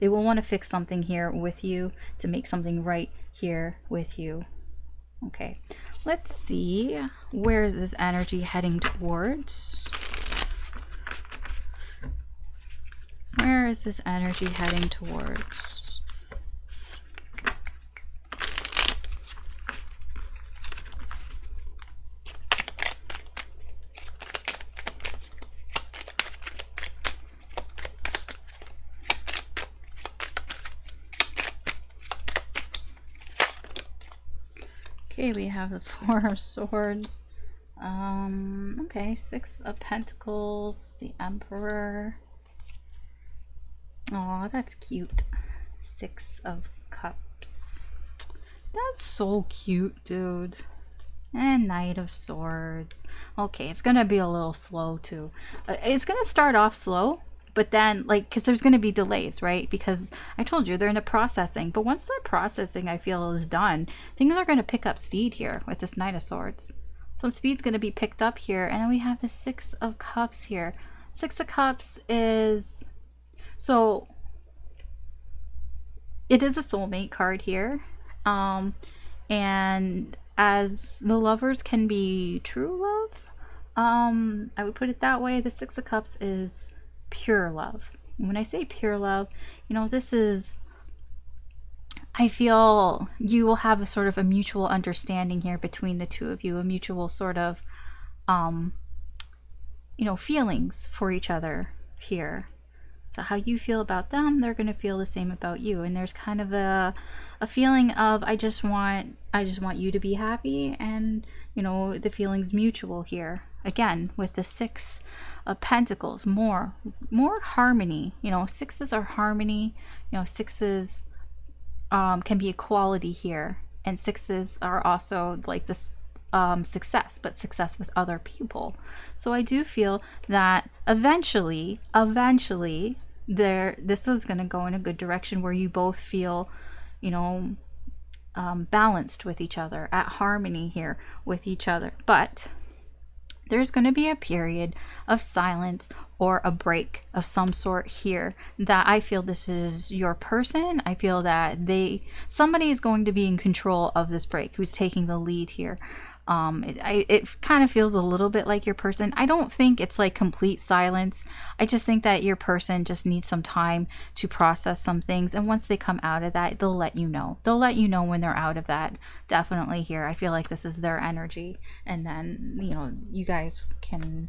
They will want to fix something here with you to make something right here with you. Okay, let's see, where is this energy heading towards? Where is this energy heading towards? Okay, we have the Four of Swords. Okay, Six of Pentacles, the Emperor. Oh, that's cute. Six of Cups. That's so cute, dude. And Knight of Swords. Okay, it's gonna be a little slow too. It's gonna start off slow, but then, like, because there's going to be delays, right? Because I told you they're in the processing. But once that processing, I feel, is done, things are going to pick up speed here with this Knight of Swords. Some speed's going to be picked up here. And then we have the Six of Cups here. Six of Cups is... So, it is a soulmate card here. And as the lovers can be true love, I would put it that way. The Six of Cups is... pure love. And when I say pure love, you know, this is, I feel you will have a sort of a mutual understanding here between the two of you, a mutual sort of you know, feelings for each other here. So how you feel about them, they're going to feel the same about you. And there's kind of a feeling of I just want you to be happy, and you know, the feeling's mutual here. Again, with the Six of Pentacles, more harmony. You know, sixes are harmony. You know, sixes can be equality here, and sixes are also like this success, but success with other people. So I do feel that eventually this is going to go in a good direction where you both feel, you know, balanced with each other, at harmony here with each other. But there's going to be a period of silence or a break of some sort here that I feel this is your person. I feel that somebody is going to be in control of this break, who's taking the lead here. It kind of feels a little bit like your person. I don't think it's like complete silence. I just think that your person just needs some time to process some things. And once they come out of that, they'll let you know. They'll let you know when they're out of that. Definitely here. I feel like this is their energy. And then, you know, you guys can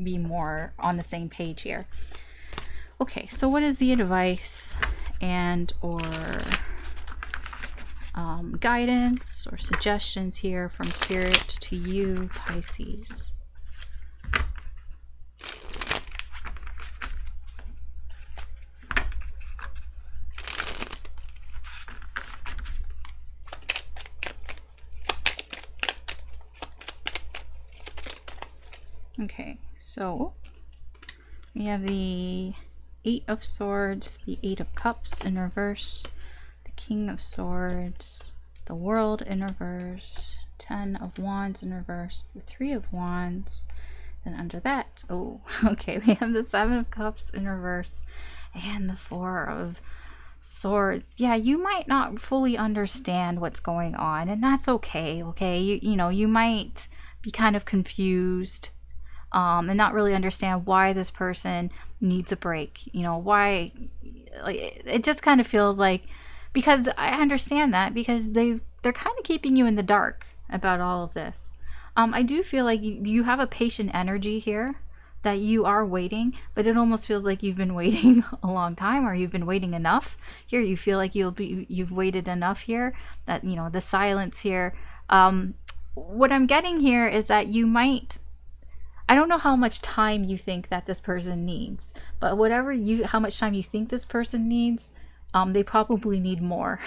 be more on the same page here. Okay, so what is the advice and or guidance or suggestions here from Spirit to you, Pisces? Okay, so we have the Eight of Swords, the Eight of Cups in reverse, the King of Swords, the World in reverse, 10 of Wands in reverse, the Three of Wands, and under that, oh, okay, we have the Seven of Cups in reverse, and the Four of Swords. Yeah, you might not fully understand what's going on, and that's okay, okay? You know, you might be kind of confused, and not really understand why this person needs a break. You know, why, like, it just kind of feels like, because I understand that, because they're kind of keeping you in the dark about all of this. I do feel like you have a patient energy here, that you are waiting, but it almost feels like you've been waiting a long time, or you've been waiting enough here. You feel like you've waited enough here, that, you know, the silence here. What I'm getting here is that you might, I don't know how much time you think that this person needs, but how much time you think this person needs, they probably need more.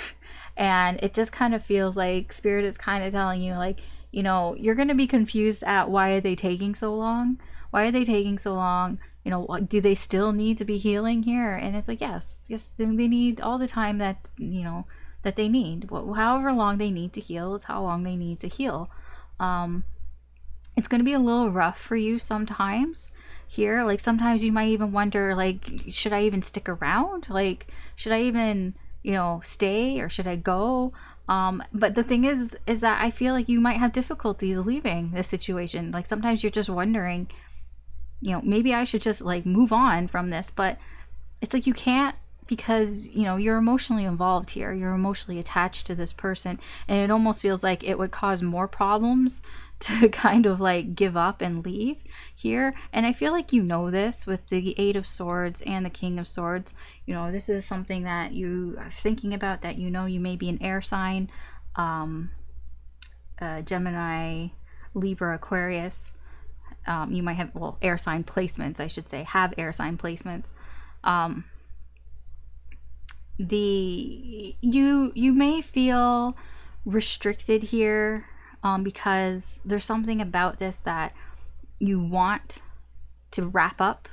And it just kind of feels like Spirit is kind of telling you, like, you know, you're going to be confused at why are they taking so long? Why are they taking so long? You know, do they still need to be healing here? And it's like, yes, they need all the time that, you know, that they need. However long they need to heal is how long they need to heal. It's going to be a little rough for you sometimes here. Like sometimes you might even wonder, like, should I even stick around? Like, should I even, you know, stay, or should I go? But the thing is that I feel like you might have difficulties leaving this situation. Like sometimes you're just wondering, you know, maybe I should just like move on from this, but it's like you can't, because, you know, you're emotionally involved here. You're emotionally attached to this person, and it almost feels like it would cause more problems to kind of like give up and leave here. And I feel like you know this with the Eight of Swords and the King of Swords. You know, this is something that you are thinking about, that you know you may be an air sign, Gemini, Libra, Aquarius. You might have, well, air sign placements, I should say, have air sign placements. You may feel restricted here, because there's something about this that you want to wrap up.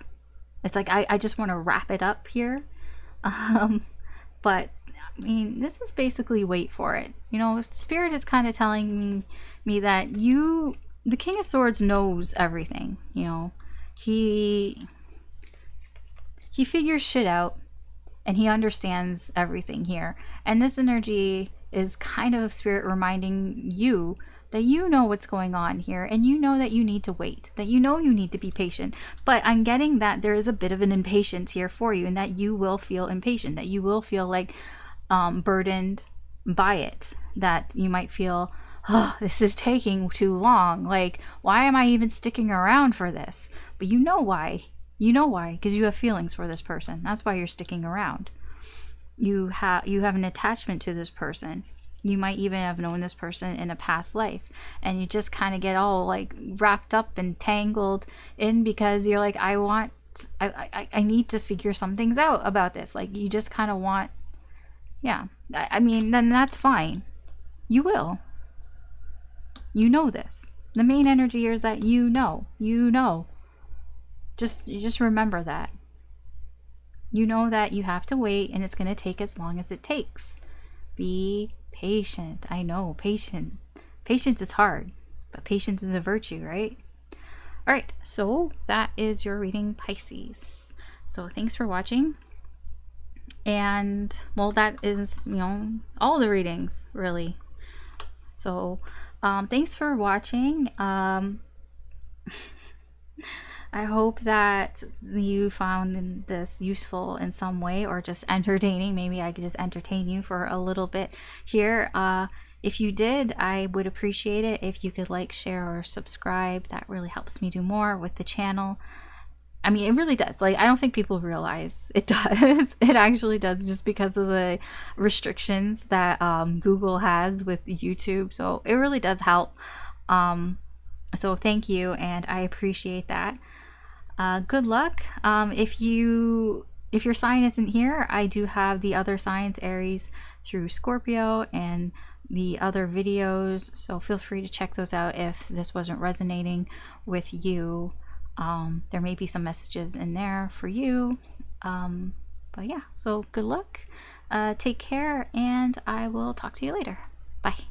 It's like I just want to wrap it up here. But I mean, this is basically wait for it. You know, Spirit is kind of telling me that the King of Swords knows everything. You know, he figures shit out, and he understands everything here. And this energy is kind of Spirit reminding you that you know what's going on here, and you know that you need to wait, that you know you need to be patient. But I'm getting that there is a bit of an impatience here for you, and that you will feel impatient, that you will feel like burdened by it, that you might feel, oh, this is taking too long. Like, why am I even sticking around for this? But you know why. You know why, because you have feelings for this person. That's why you're sticking around. You have an attachment to this person. You might even have known this person in a past life, and you just kind of get all like wrapped up and tangled in, because you're like, I need to figure some things out about this. Like, you just kind of want, yeah. I mean, then that's fine. You will. You know this. The main energy here is that you know. Just remember that. You know that you have to wait, and it's going to take as long as it takes. Be patient. I know, patience is hard, but patience is a virtue, right? All right, so that is your reading, Pisces. So thanks for watching. And well, that is, you know, all the readings really. So thanks for watching. I hope that you found this useful in some way, or just entertaining. Maybe I could just entertain you for a little bit here. If you did, I would appreciate it if you could like, share, or subscribe. That really helps me do more with the channel. I mean, it really does. Like, I don't think people realize it does. It actually does, just because of the restrictions that Google has with YouTube. So it really does help. So thank you, and I appreciate that. Good luck. If your sign isn't here, I do have the other signs, Aries through Scorpio, and the other videos, so feel free to check those out if this wasn't resonating with you. There may be some messages in there for you. But yeah, so good luck. Take care, and I will talk to you later. Bye.